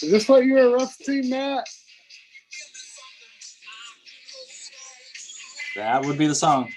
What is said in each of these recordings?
Is this what you were referencing, Matt? That would be the song.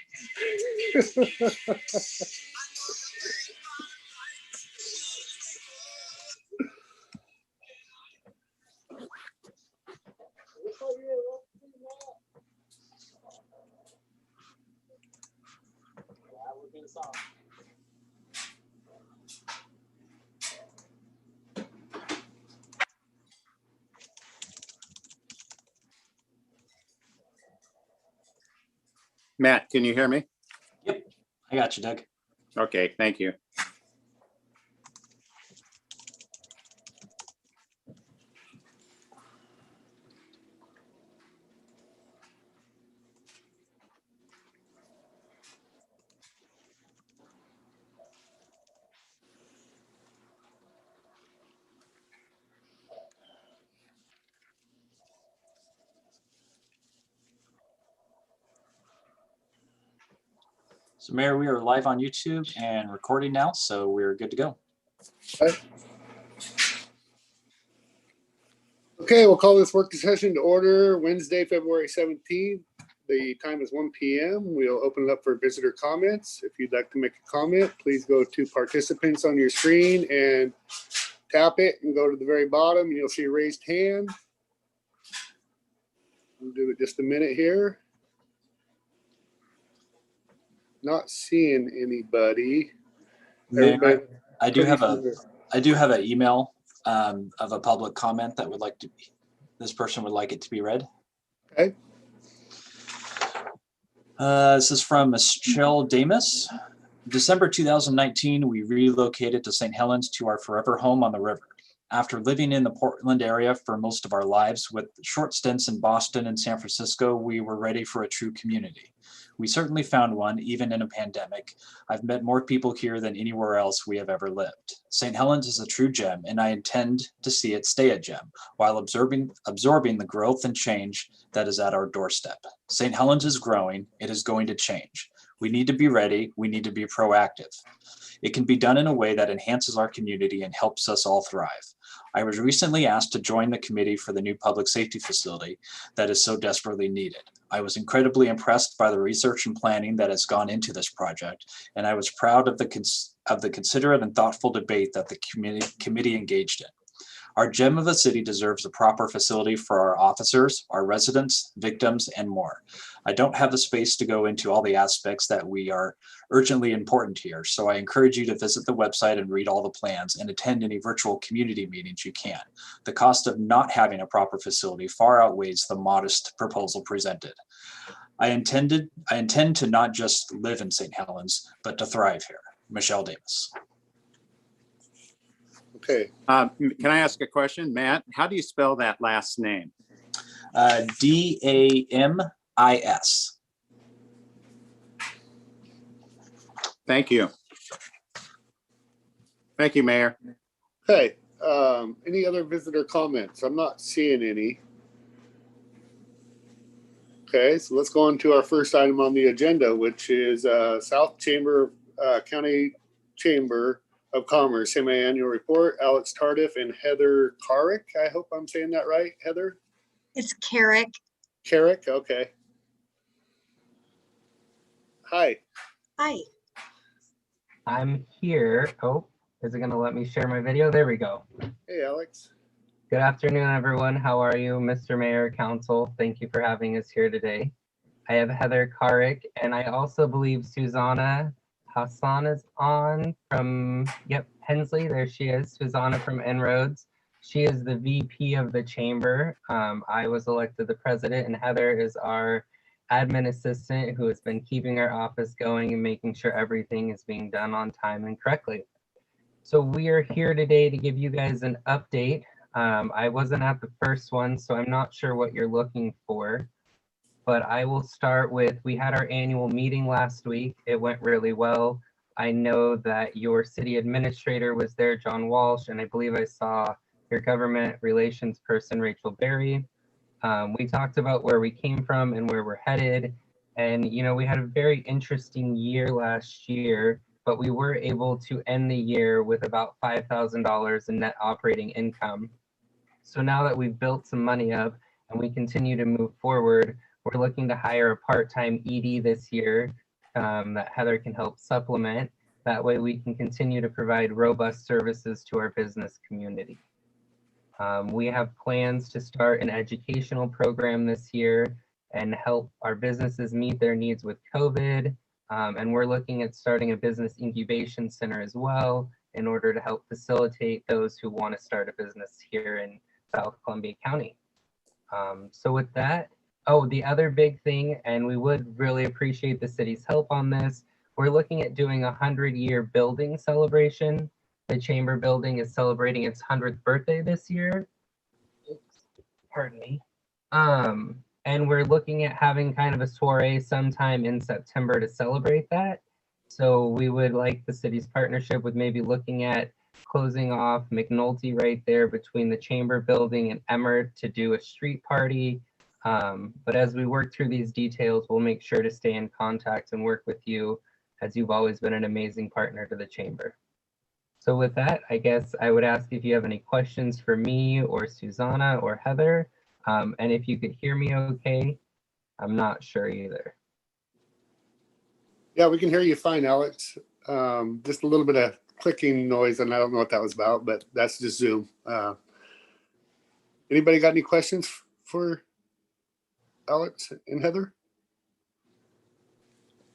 Matt, can you hear me? Yep, I got you, Doug. Okay, thank you. So, Mayor, we are live on YouTube and recording now, so we're good to go. Okay, we'll call this work session to order Wednesday, February 17th. The time is 1 p.m. We'll open it up for visitor comments. If you'd like to make a comment, please go to participants on your screen and tap it and go to the very bottom. And you'll see a raised hand. We'll give it just a minute here. Not seeing anybody. Mayor, I do have an email of a public comment that would like to be, this person would like it to be read. Okay. This is from Michelle Damus. December 2019, we relocated to St. Helens to our forever home on the river. After living in the Portland area for most of our lives, with short stints in Boston and San Francisco, we were ready for a true community. We certainly found one, even in a pandemic. I've met more people here than anywhere else we have ever lived. St. Helens is a true gem, and I intend to see it stay a gem, while absorbing the growth and change that is at our doorstep. St. Helens is growing. It is going to change. We need to be ready. We need to be proactive. It can be done in a way that enhances our community and helps us all thrive. I was recently asked to join the committee for the new public safety facility that is so desperately needed. I was incredibly impressed by the research and planning that has gone into this project, and I was proud of the considerate and thoughtful debate that the committee engaged in. Our gem of a city deserves a proper facility for our officers, our residents, victims, and more. I don't have the space to go into all the aspects that we are urgently important here, so I encourage you to visit the website and read all the plans and attend any virtual community meetings you can. The cost of not having a proper facility far outweighs the modest proposal presented. I intend to not just live in St. Helens, but to thrive here. Michelle Davis. Okay. Can I ask a question, Matt? How do you spell that last name? Damis. Thank you. Thank you, Mayor. Okay. Any other visitor comments? I'm not seeing any. Okay, so let's go on to our first item on the agenda, which is South Chamber County Chamber of Commerce semi-annual report. Alex Tardif and Heather Carrick. I hope I'm saying that right, Heather? It's Carrick. Carrick, okay. Hi. Hi. I'm here. Oh, is it going to let me share my video? There we go. Hey, Alex. Good afternoon, everyone. How are you, Mr. Mayor, Council? Thank you for having us here today. I have Heather Carrick, and I also believe Susanna Hassan is on from, Hensley. There she is, Susanna from En-ROADS. She is the VP of the chamber. I was elected the president, and Heather is our admin assistant who has been keeping our office going and making sure everything is being done on time and correctly. So we are here today to give you guys an update. I wasn't at the first one, so I'm not sure what you're looking for, but I will start with, we had our annual meeting last week. It went really well. I know that your city administrator was there, John Walsh, and I believe I saw your government relations person, Rachel Berry. We talked about where we came from and where we're headed. And, you know, we had a very interesting year last year, but we were able to end the year with about $5,000 in net operating income. So now that we've built some money up and we continue to move forward, we're looking to hire a part-time ED this year that Heather can help supplement. That way we can continue to provide robust services to our business community. We have plans to start an educational program this year and help our businesses meet their needs with COVID. And we're looking at starting a business incubation center as well in order to help facilitate those who want to start a business here in South Columbia County. So with that, oh, the other big thing, and we would really appreciate the city's help on this, we're looking at doing a 100-year building celebration. The Chamber building is celebrating its 100th birthday this year. Oops, pardon me. And we're looking at having kind of a soiree sometime in September to celebrate that. So we would like the city's partnership with maybe looking at closing off McNulty right there between the Chamber building and Emmert to do a street party. But as we work through these details, we'll make sure to stay in contact and work with you, as you've always been an amazing partner to the Chamber. So with that, I guess I would ask if you have any questions for me or Susanna or Heather. And if you could hear me okay, I'm not sure either. Yeah, we can hear you fine, Alex. Just a little bit of clicking noise, and I don't know what that was about, but that's just Zoom. Anybody got any questions for Alex and Heather?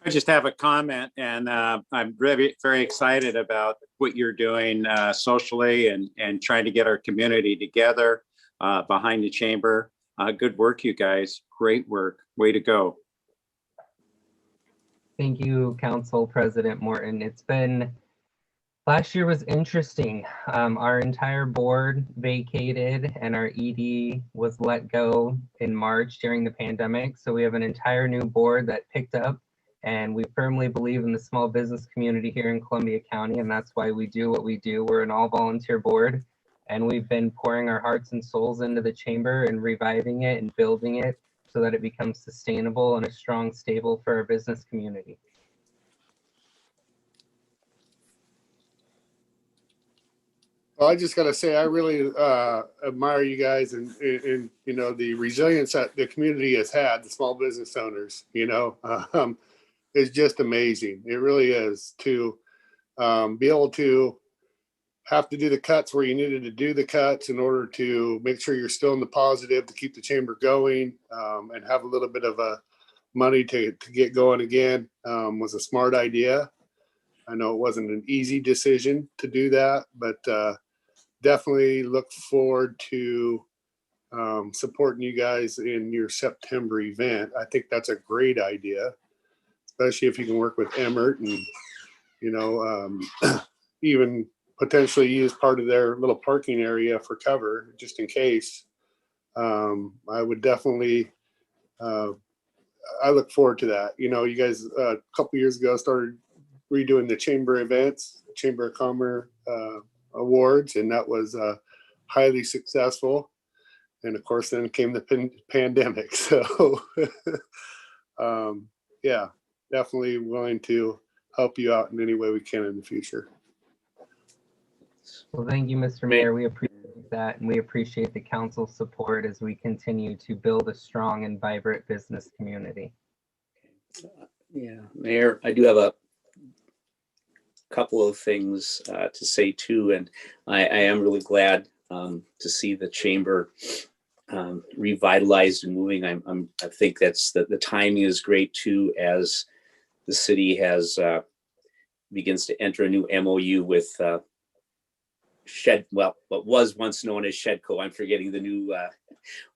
I just have a comment, and I'm very, very excited about what you're doing socially and trying to get our community together behind the Chamber. Good work, you guys. Great work. Way to go. Thank you, Council President Morton. It's been, last year was interesting. Our entire board vacated and our ED was let go in March during the pandemic. So we have an entire new board that picked up, and we firmly believe in the small business community here in Columbia County, and that's why we do what we do. We're an all-volunteer board, and we've been pouring our hearts and souls into the Chamber and reviving it and building it so that it becomes sustainable and a strong stable for our business community. Well, I just got to say, I really admire you guys and you know, the resilience that the community has had, the small business owners, you know, is just amazing. It really is, to be able to have to do the cuts where you needed to do the cuts in order to make sure you're still in the positive to keep the Chamber going, and have a little bit of money to get going again, was a smart idea. I know it wasn't an easy decision to do that, but definitely look forward to supporting you guys in your September event. I think that's a great idea, especially if you can work with Emmert and, you know, even potentially use part of their little parking area for cover just in case. I would definitely, I look forward to that. You know, you guys a couple years ago started redoing the Chamber events, Chamber of Commerce awards, and that was highly successful. And of course, then came the pandemic. So yeah, definitely willing to help you out in any way we can in the future. Well, thank you, Mr. Mayor. We appreciate that, and we appreciate the council's support as we continue to build a strong and vibrant business community. Yeah, Mayor, I do have a couple of things to say too, and I am really glad to see the Chamber revitalized and moving. I think that's the timing is great too, as the city has begins to enter a new MOU with what was once known as Shedco. I'm forgetting the new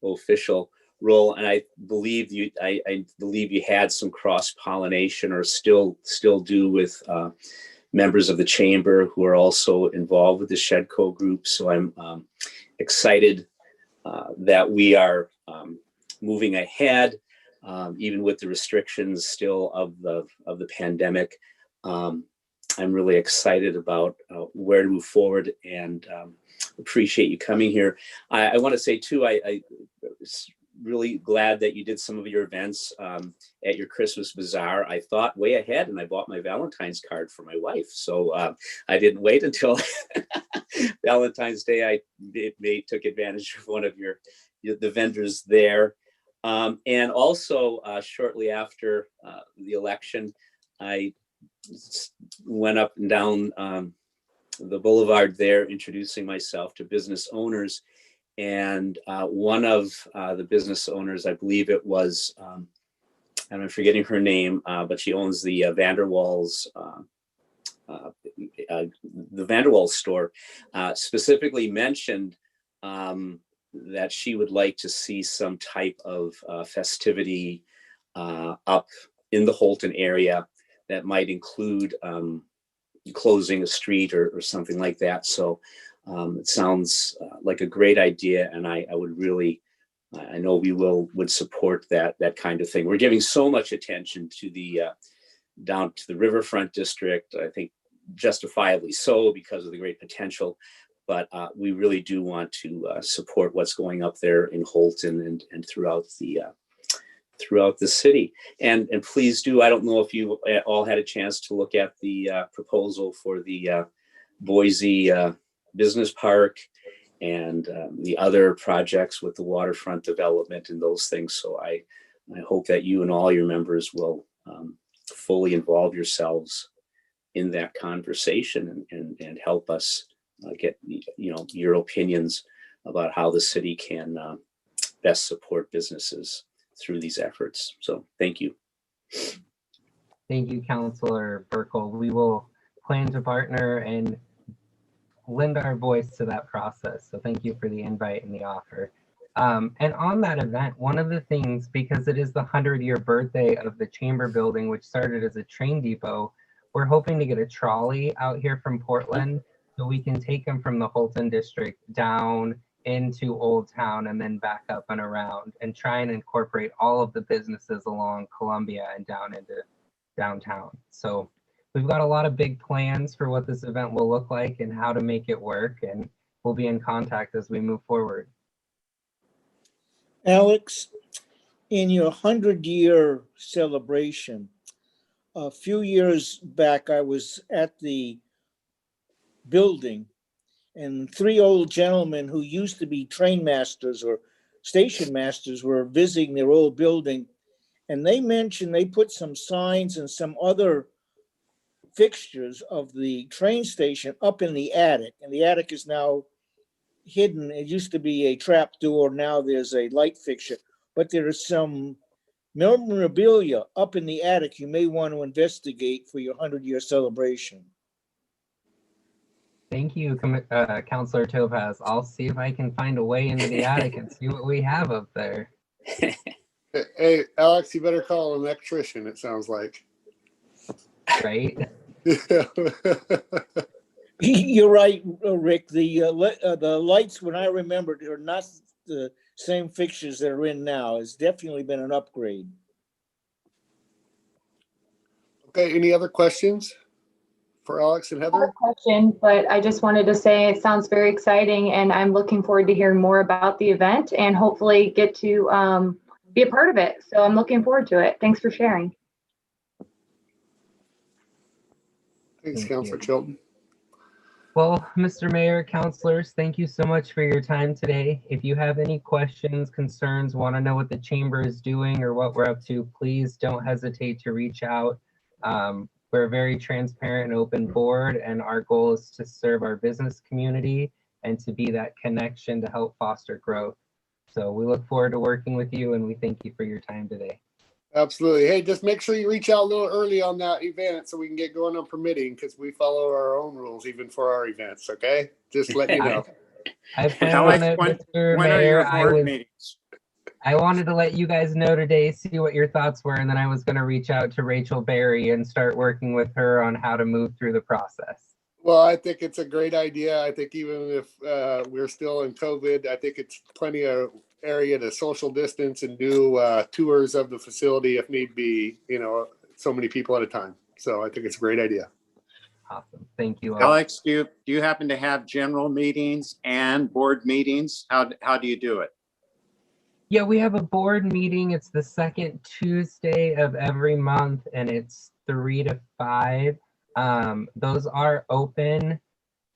official role, and I believe you had some cross pollination, or still do, with members of the Chamber who are also involved with the Shedco group. So I'm excited that we are moving ahead, even with the restrictions still of the pandemic. I'm really excited about where to move forward, and appreciate you coming here. I want to say too, I really glad that you did some of your events at your Christmas bazaar. I thought way ahead and I bought my Valentine's card for my wife. So I didn't wait until Valentine's Day. I took advantage of one of the vendors there. And also shortly after the election, I went up and down the boulevard there, introducing myself to business owners. And one of the business owners, I believe it was, and I'm forgetting her name, but she owns the Vanderwalls store, specifically mentioned that she would like to see some type of festivity up in the Holton area that might include closing a street or something like that. So it sounds like a great idea, and I would really, I know we would support that kind of thing. We're giving so much attention to the down to the Riverfront district. I think justifiably so because of the great potential, but we really do want to support what's going up there in Holton and throughout the city. And please do. I don't know if you all had a chance to look at the proposal for the Boise Business Park and the other projects with the waterfront development and those things. So I hope that you and all your members will fully involve yourselves in that conversation and help us get your opinions about how the city can best support businesses through these efforts. So thank you. Thank you, Councilor Burkle. We will plan to partner and lend our voice to that process. So thank you for the invite and the offer. And on that event, one of the things, because it is the 100-year birthday of the Chamber building, which started as a train depot, we're hoping to get a trolley out here from Portland so we can take them from the Holton district down into Old Town and then back up and around and try and incorporate all of the businesses along Columbia and down into downtown. So we've got a lot of big plans for what this event will look like and how to make it work, and we'll be in contact as we move forward. Alex, in your 100-year celebration, a few years back, I was at the building and 3 old gentlemen who used to be train masters or station masters were visiting their old building. And they mentioned they put some signs and some other fixtures of the train station up in the attic. And the attic is now hidden. It used to be a trap door. Now there's a light fixture. But there is some memorabilia up in the attic you may want to investigate for your 100-year celebration. Thank you, Councilor Topaz. I'll see if I can find a way into the attic and see what we have up there. Hey, Alex, you better call an electrician, it sounds like. Right? You're right, Rick. The lights, when I remembered, are not the same fixtures that are in now. It's definitely been an upgrade. Okay, any other questions for Alex and Heather? Question, but I just wanted to say it sounds very exciting, and I'm looking forward to hearing more about the event and hopefully get to be a part of it. So I'm looking forward to it. Thanks for sharing. Thanks, Thank Councilor you. Chilton. Well, Mr. Mayor, councilors, thank you so much for your time today. If you have any questions, concerns, want to know what the chamber is doing or what we're up to, please don't hesitate to reach out. We're a very transparent and open board, and our goal is to serve our business community and to be that connection to help foster growth. So we look forward to working with you, and we thank you for your time today. Absolutely. Hey, just make sure you reach out a little early on that event so we can get going on permitting, because we follow our own rules even for our events, okay? Just let you know. I plan Alex, on it, Mr. when are your Mayor. board meetings? I wanted to let you guys know today, see what your thoughts were, and then I was going to reach out to Rachel Berry and start working with her on how to move through the process. Well, I think it's a great idea. I think even if we're still in COVID, I think it's plenty of area to social distance and do tours of the facility if need be, so many people at a time. So I think it's a great idea. Awesome. Thank you all. Alex, do you happen to have general meetings and board meetings? How do you do it? Yeah, we have a board meeting. It's the second Tuesday of every month, and it's 3 to 5. Those are open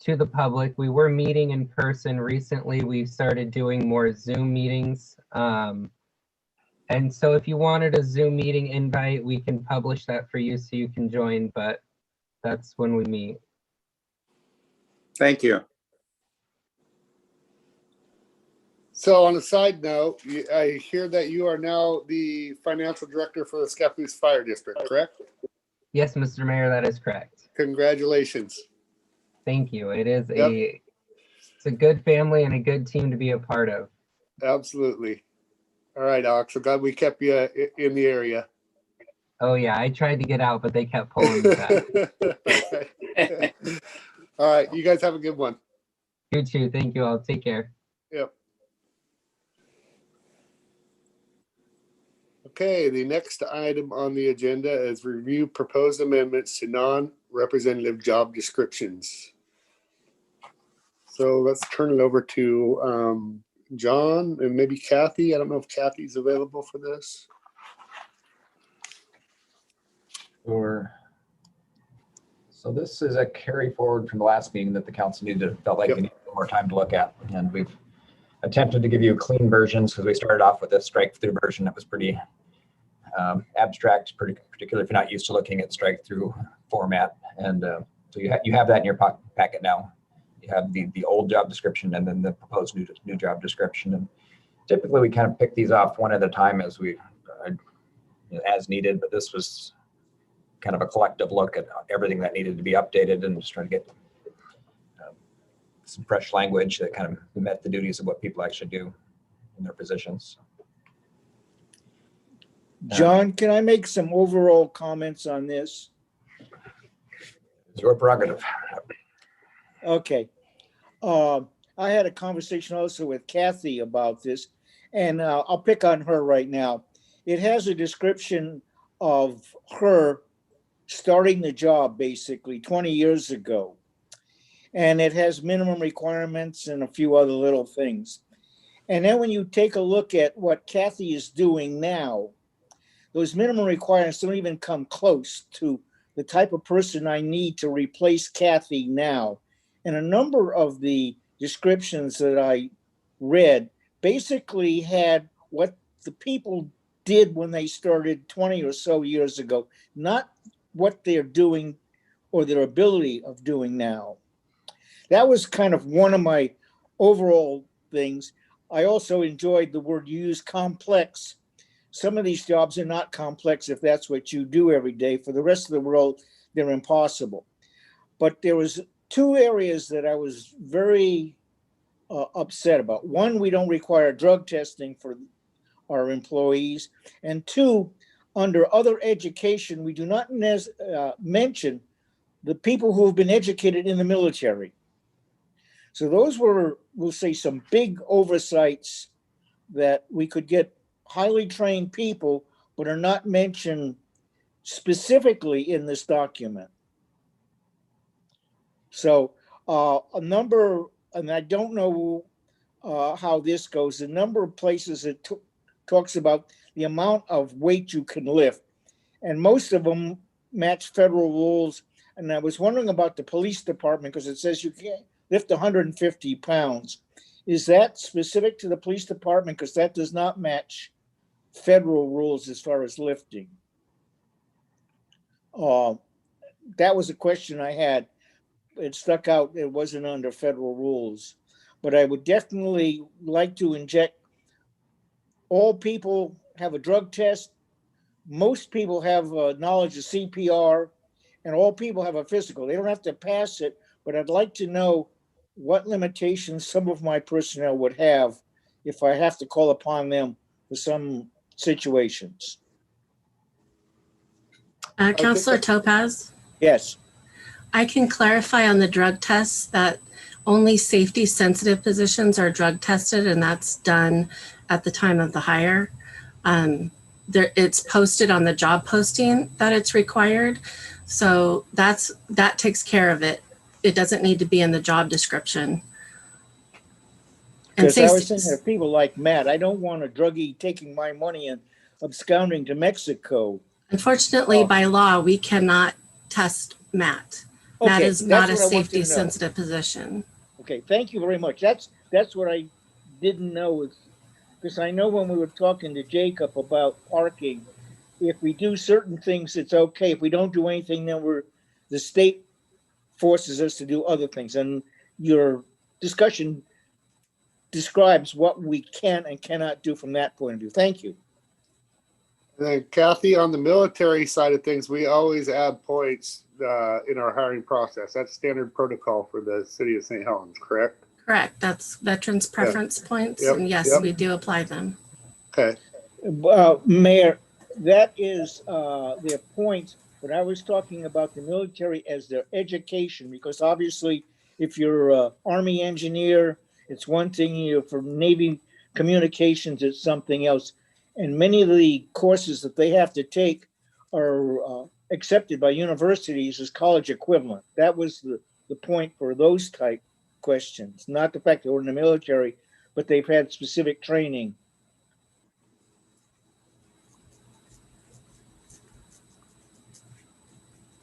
to the public. We were meeting in person recently. We've started doing more Zoom meetings. And so if you wanted a Zoom meeting invite, we can publish that for you so you can join, but that's when we meet. Thank you. So on a side note, I hear that you are now the financial director for the Scappoose Fire District, correct? Yes, Mr. Mayor, that is correct. Congratulations. Thank you. It is Yep. it's a good family and a good team to be a part of. Absolutely. All right, Alex. I'm glad we kept you in the area. Oh yeah, I tried to get out, but they kept pulling me back. All right. You guys have a good one. You too. Thank you all. Take care. Yep. Okay, the next item on the agenda is review proposed amendments to non-representative job descriptions. So let's turn it over to John and maybe Kathy. I don't know if Kathy's available for this. Sure. So this is a carry forward from the last meeting that the council felt like Yep. we needed more time to look at. And we've attempted to give you clean versions because we started off with a strike through version that was pretty abstract, particularly if you're not used to looking at strike through format. And so you have that in your packet now. You have the old job description and then the proposed new job description. And typically we kind of pick these off one at a time as as needed, but this was kind of a collective look at everything that needed to be updated and just trying to get some fresh language that kind of met the duties of what people actually do in their positions. John, can I make some overall comments on this? It's your prerogative. Okay. I had a conversation also with Kathy about this, and I'll pick on her right now. It has a description of her starting the job basically 20 years ago. And it has minimum requirements and a few other little things. And then when you take a look at what Kathy is doing now, those minimum requirements don't even come close to the type of person I need to replace Kathy now. And a number of the descriptions that I read basically had what the people did when they started 20 or so years ago, not what they're doing or their ability of doing now. That was kind of one of my overall things. I also enjoyed the word you use, complex. Some of these jobs are not complex if that's what you do every day. For the rest of the world, they're impossible. But there was two areas that I was very upset about. One, we don't require drug testing for our employees. And two, under other education, we do not mention the people who have been educated in the military. So those were, we'll say, some big oversights that we could get highly trained people, but are not mentioned specifically in this document. So a number, and I don't know how this goes, a number of places it talks about the amount of weight you can lift, and most of them match federal rules. And I was wondering about the police department because it says you can't lift 150 pounds. Is that specific to the police department? Because that does not match federal rules as far as lifting. That was a question I had. It stuck out. It wasn't under federal rules. But I would definitely like to inject all people have a drug test. Most people have knowledge of CPR, and all people have a physical. They don't have to pass it, but I'd like to know what limitations some of my personnel would have if I have to call upon them for some situations. Councilor Topaz, Yes. I can clarify on the drug tests that only safety sensitive positions are drug tested, and that's done at the time of the hire. It's posted on the job posting that it's required. So that takes care of it. It doesn't need to be in the job description. And Because I was safety, thinking of people like Matt. I don't want a druggie taking my money and absconding to Mexico. unfortunately, Oh. by law, we cannot test Matt. Matt Okay, is not that's a what I want you safety to know. sensitive position. Okay, thank you very much. That's what I didn't know, because I know when we were talking to Jacob about parking, if we do certain things, it's okay. If we don't do anything, then the state forces us to do other things. And your discussion describes what we can and cannot do from that point of view. Thank you. And then Kathy, on the military side of things, we always add points in our hiring process. That's standard protocol for the city of St. Helens, correct? Correct. That's veterans preference points. Yep, And yes, yep. we do apply them. Okay. Mayor, that is their point, but I was talking about the military as their education, because obviously if you're an Army engineer, it's one thing. For Navy communications, it's something else. And many of the courses that they have to take are accepted by universities as college equivalent. That was the point for those type questions, not the fact that we're in the military, but they've had specific training.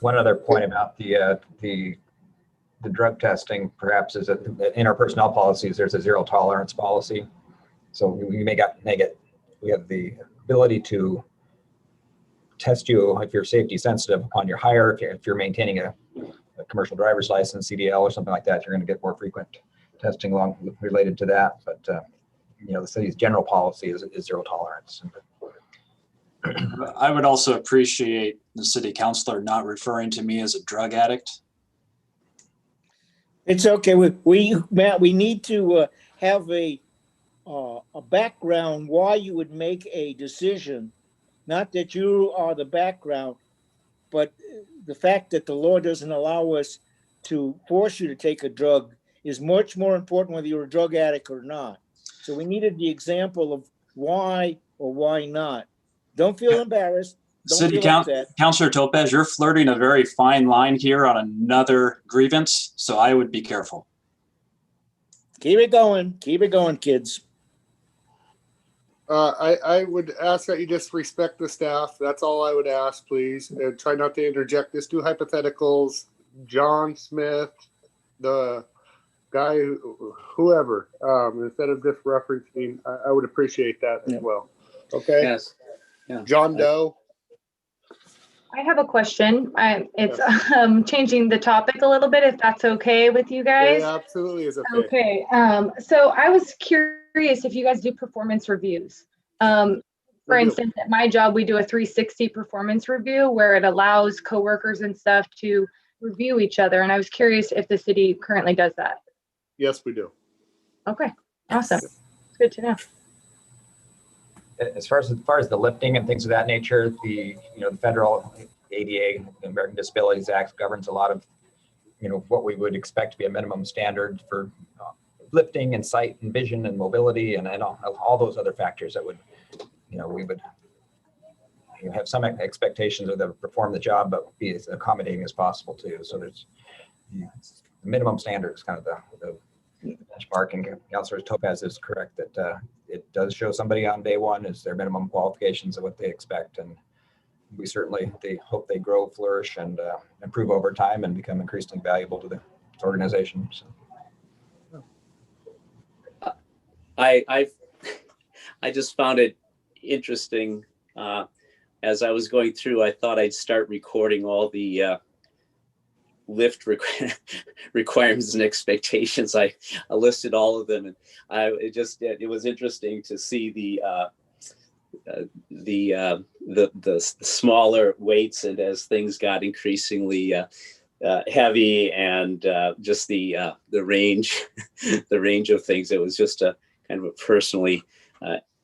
One other point about the drug testing, perhaps, is that in our personnel policies, there's a zero tolerance policy. So we we have the ability to test you if you're safety sensitive upon your hire. If you're maintaining a commercial driver's license, CDL, or something like that, you're going to get more frequent testing related to that. But the city's general policy is zero tolerance. I would also appreciate the city councilor not referring to me as a drug addict. It's okay. Matt, we need to have a background why you would make a decision. Not that you are the background, but the fact that the law doesn't allow us to force you to take a drug is much more important whether you're a drug addict or not. So we needed the example of why or why not. Don't feel embarrassed. Don't feel upset. Councilor Topaz, you're flirting a very fine line here on another grievance, so I would be careful. Keep it going. Keep it going, kids. I would ask that you just respect the staff. That's all I would ask, please. And try not to interject. Just do hypotheticals. John Smith, the guy, whoever, instead of just referencing, I would appreciate that as well. Okay? Yes. Yeah. John Doe. I have a question. It's changing the topic a little bit, if that's okay with you guys. Yeah, absolutely is okay. Okay. So I was curious if you guys do performance reviews. For instance, at my job, we do a 360 performance review where it allows coworkers and stuff to review each other. And I was curious if the city currently does that. Yes, we do. Okay. Awesome. It's good to know. As far as the lifting and things of that nature, the federal ADA, the American Disabilities Act, governs a lot of what we would expect to be a minimum standard for lifting and sight and vision and mobility and all those other factors that would we would have some expectations of them to perform the job, but be as accommodating as possible too. So there's the minimum standard is kind of the benchmark, and Councilor Topaz is correct that it does show somebody on day one is their minimum qualifications of what they expect, and we certainly hope they grow, flourish, and improve over time and become increasingly valuable to the organization. So. I just found it interesting. As I was going through, I thought I'd start recording all the lift requirements and expectations. I listed all of them, and it was interesting to see the smaller weights, and as things got increasingly heavy, and just the range of things, it was just a kind of a personally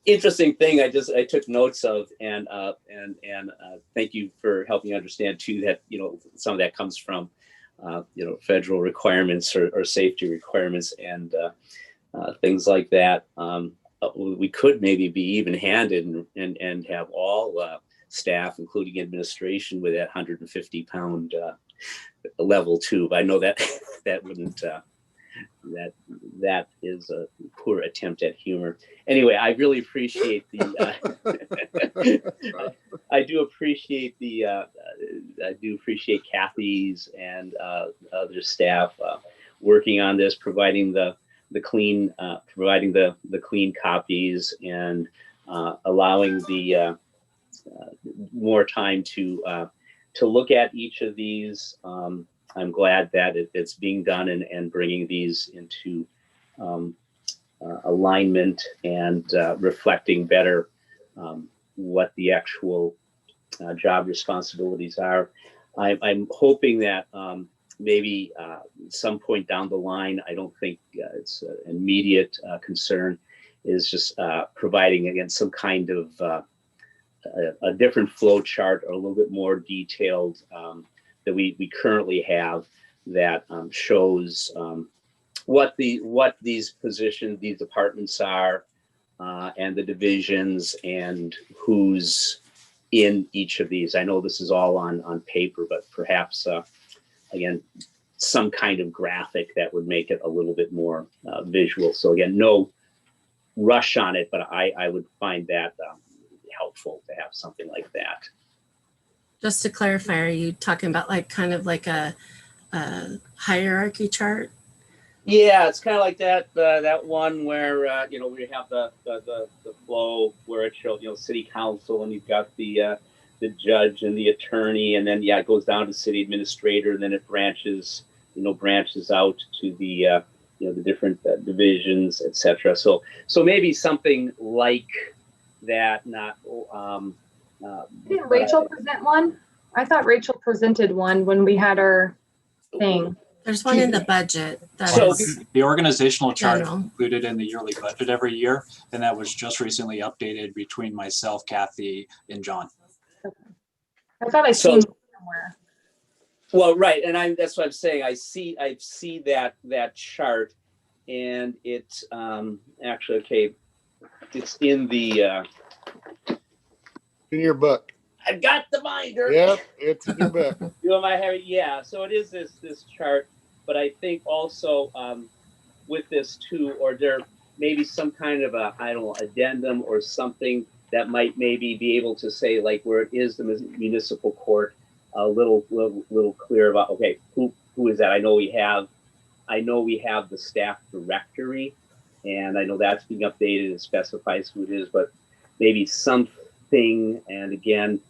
interesting thing. I took notes of, and thank you for helping me understand too that some of that comes from federal requirements or safety requirements and things like that. We could maybe be even-handed and have all staff, including administration, with that 150-pound level too. But I know that that that is a poor attempt at humor. Anyway, I really appreciate the. I do appreciate Kathy's and other staff working on this, providing the clean copies and allowing the more time to look at each of these. I'm glad that it's being done and bringing these into alignment and reflecting better what the actual job responsibilities are. I'm hoping that maybe some point down the line, I don't think it's an immediate concern, is just providing, again, some kind of a different flow chart or a little bit more detailed that we currently have that shows what these positions, these departments are, and the divisions and who's in each of these. I know this is all on paper, but perhaps again, some kind of graphic that would make it a little bit more visual. So again, no rush on it, but I would find that helpful to have something like that. Just to clarify, are you talking about like kind of like a hierarchy chart? Yeah, it's kind of like that that one where we have the flow where it shows city council, and you've got the judge and the attorney, and then it goes down to city administrator, and then it branches out to the the different divisions, etc. So maybe something like that. Didn't Rachel present one? I thought Rachel presented one when we had our thing. There's one in the budget. That So- is The organizational chart is general. included in the yearly budget every year, and that was just recently updated between myself, Kathy, and John. I thought I So- seen it somewhere. Well, right, and that's what I'm saying. I see that chart, and it's actually okay. It's in the. In your book. I've got the binder. Yep, it's in your book. You might have it. Yeah. So it is this chart, but I think also with this too, or there maybe some kind of addendum or something that might maybe be able to say like where it is the municipal court, a little clear about who is that. I know we have the staff directory, and I know that's being updated and specifies who it is, but maybe something, and again,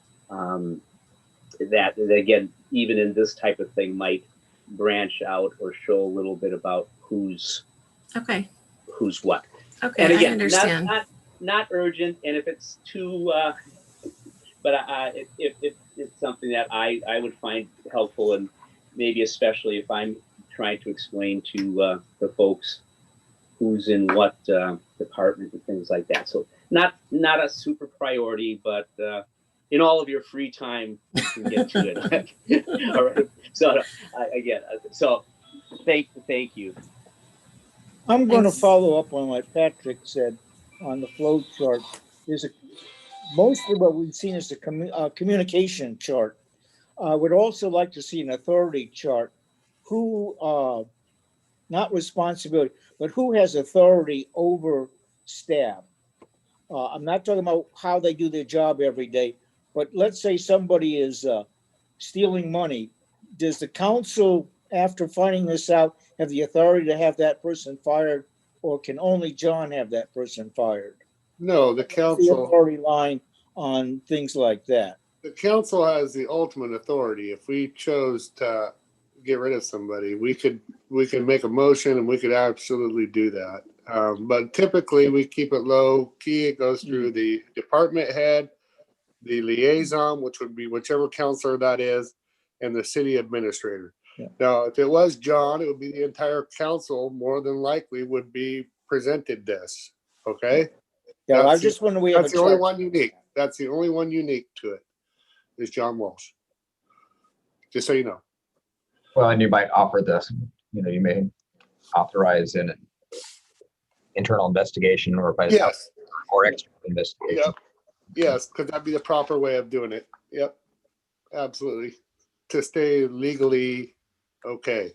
that again, even in this type of thing might branch out or show a little bit about who's what. Okay, And again, I understand. not urgent, and if it's too, but if it's something that I would find helpful, and maybe especially if I'm trying to explain to the folks who's in what department and things like that. So not a super priority, but in all of your free time, you can get to it. All right. So again, so thank you. I'm going to Thanks. follow up on what Patrick said on the flow chart. Mostly what we've seen is the communication chart. I would also like to see an authority chart. Who, not responsibility, but who has authority over staff? I'm not talking about how they do their job every day, but let's say somebody is stealing money. Does the council, after finding this out, have the authority to have that person fired, or can only John have that person fired? No, the The council, authority line on things like that. the council has the ultimate authority. If we chose to get rid of somebody, we could make a motion and we could absolutely do that. But typically we keep it low key. It goes through the department head, the liaison, which would be whichever counselor that is, and the city administrator. Yeah. Now, if it was John, it would be the entire council more than likely would be presented this. Okay. Yeah, I That's just wonder we have a That's the only chart. one unique. That's the only one unique to it is John Walsh. Just so you know. Well, and you might offer this, you may authorize an internal investigation or by Yes. or external investigation. Yep. Yes, because that'd be the proper way of doing it. Yep. Absolutely. To stay legally okay.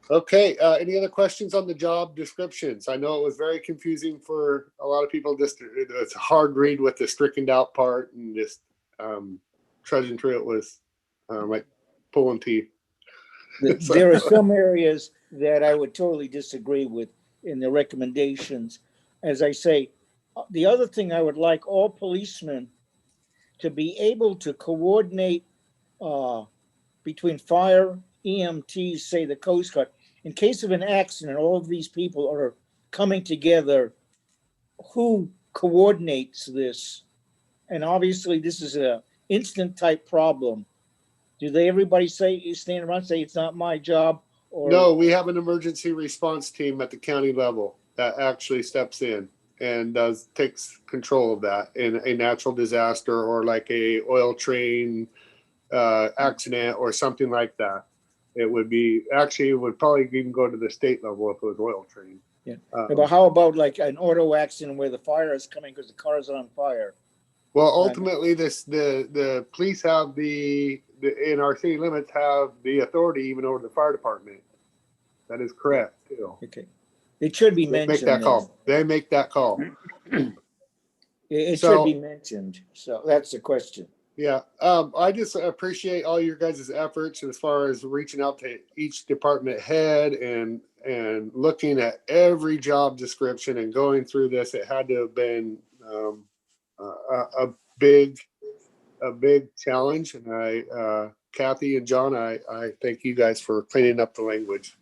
Okay, any other questions on the job descriptions? I know it was very confusing for a lot of people. Just it's a hard read with the stricken out part and just trudging through it was like pulling teeth. There are some areas that I would totally disagree with in the recommendations. As I say, the other thing I would like all policemen to be able to coordinate between fire, EMTs, say the Coast Guard. In case of an accident, all of these people are coming together. Who coordinates this? And obviously, this is a instant type problem. Do they everybody say stand around and say it's not my job? Or No, we have an emergency response team at the county level that actually steps in and takes control of that in a natural disaster or like a oil train accident or something like that. It would be actually it would probably even go to the state level if it was oil train. Yeah. But how about like an auto accident where the fire is coming because the car is on fire? Well, ultimately, the police have in our city limits have the authority even over the fire department. That is correct too. Okay. It should be They mentioned. make that call. They make that call. It So- should be mentioned. So that's the question. Yeah, I just appreciate all your guys' efforts as far as reaching out to each department head and looking at every job description and going through this. It had to have been a big challenge, and I Kathy and John, I thank you guys for cleaning up the language.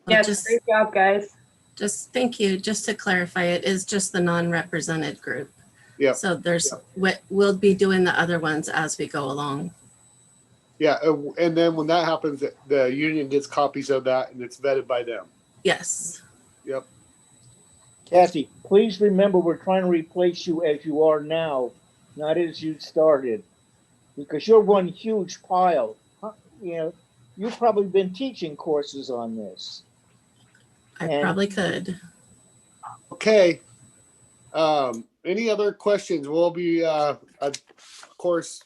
Yes, Just, great job, guys. just thank you. Just to clarify, it is just the non-represented group. Yeah. So there's, we'll be doing the other ones as we go along. Yeah, and then when that happens, the union gets copies of that, and it's vetted by them. Yes. Yep. Kathy, please remember we're trying to replace you as you are now, not as you started, because you're one huge pile. You know, you've probably been teaching courses on this. I And- probably could. Okay. Any other questions? We'll be, of course,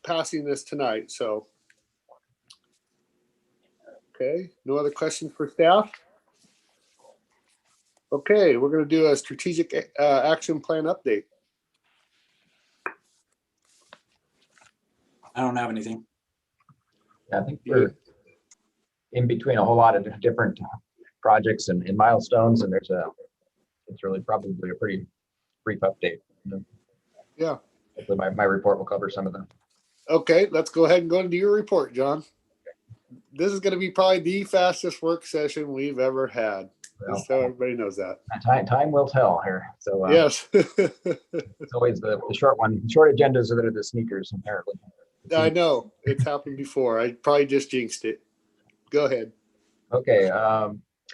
passing this tonight. So, okay. No other questions for staff? Okay, we're going to do a strategic action plan update. I don't have anything. I think we're in between a whole lot of different projects and milestones, and it's really probably a pretty brief update. Yeah. Hopefully my report will cover some of them. Okay, let's go ahead and go into your report, John. This is going to be probably the fastest work session we've ever had. Just so everybody knows that. Time will tell here. So Yes. it's always the short one. Short agendas are the sneakers, apparently. I know. It's happened before. I probably just jinxed it. Go ahead. Okay.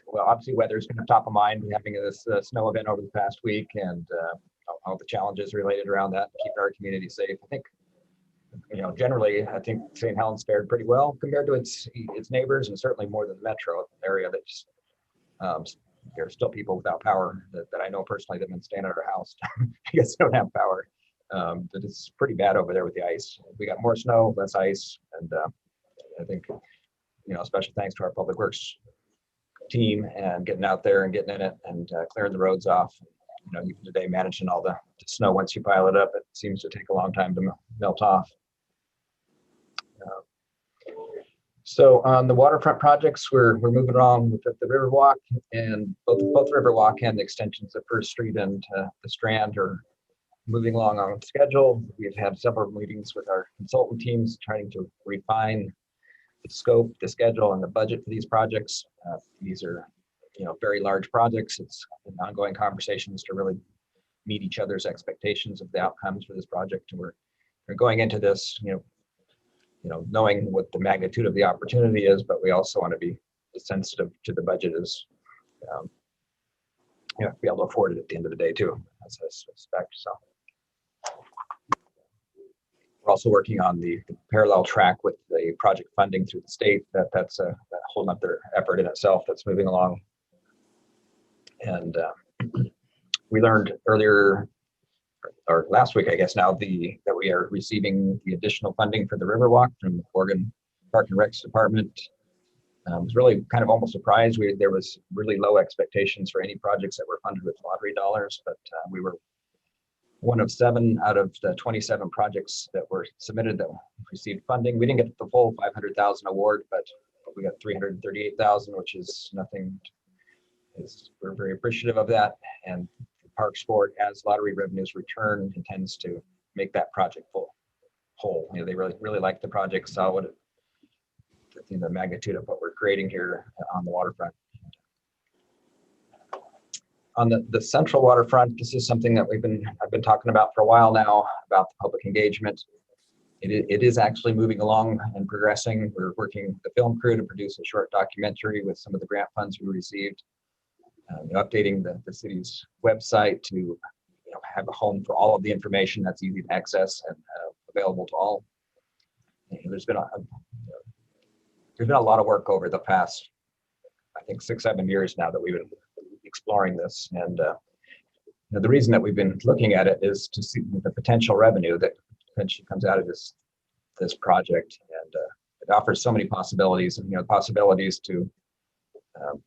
Well, obviously, weather is kind of top of mind. Having this snow event over the past week, and all the challenges related around that, keeping our community safe. I think, generally, I think St. Helens fared pretty well compared to its neighbors, and certainly more than the metro area. That's there are still people without power that I know personally that have been staying at our house because they don't have power. But it's pretty bad over there with the ice. We got more snow, less ice, and I think special thanks to our public works team and getting out there and getting in it and clearing the roads off. Even today managing all the snow once you pile it up, it seems to take a long time to melt off. So on the waterfront projects, we're moving along with the Riverwalk, and both Riverwalk and the extensions of First Street and the Strand are moving along on schedule. We've had several meetings with our consultant teams trying to refine the scope, the schedule, and the budget for these projects. These are, very large projects. It's an ongoing conversations to really meet each other's expectations of the outcomes for this project. And we're going into this, knowing what the magnitude of the opportunity is, but we also want to be sensitive to the budget as, be able to afford it at the end of the day too, as I suspect. So we're also working on the parallel track with the project funding through the state. That's a whole other effort in itself that's moving along. And we learned earlier, or last week, I guess now, that we are receiving the additional funding for the Riverwalk from the Oregon Park and Recs Department. was really kind of almost surprised. There was really low expectations for any projects that were funded with lottery dollars, but we were one of 7 out of the 27 projects that were submitted that received funding. We didn't get the full 500,000 award, but we got 338,000, which is nothing. We're very appreciative of that. And the Parks Board, as lottery revenues return, intends to make that project whole. They really like the project, saw what the magnitude of what we're creating here on the waterfront. On the central waterfront, this is something that I've been talking about for a while now, about the public engagement. It is actually moving along and progressing. We're working with the film crew to produce a short documentary with some of the grant funds we received, updating the city's website to have a home for all of the information that's easy to access and available to all. There's been a lot of work over the past, I think, 6-7 years now that we've been exploring this. And the reason that we've been looking at it is to see the potential revenue that potentially comes out of this project. And it offers so many possibilities, possibilities to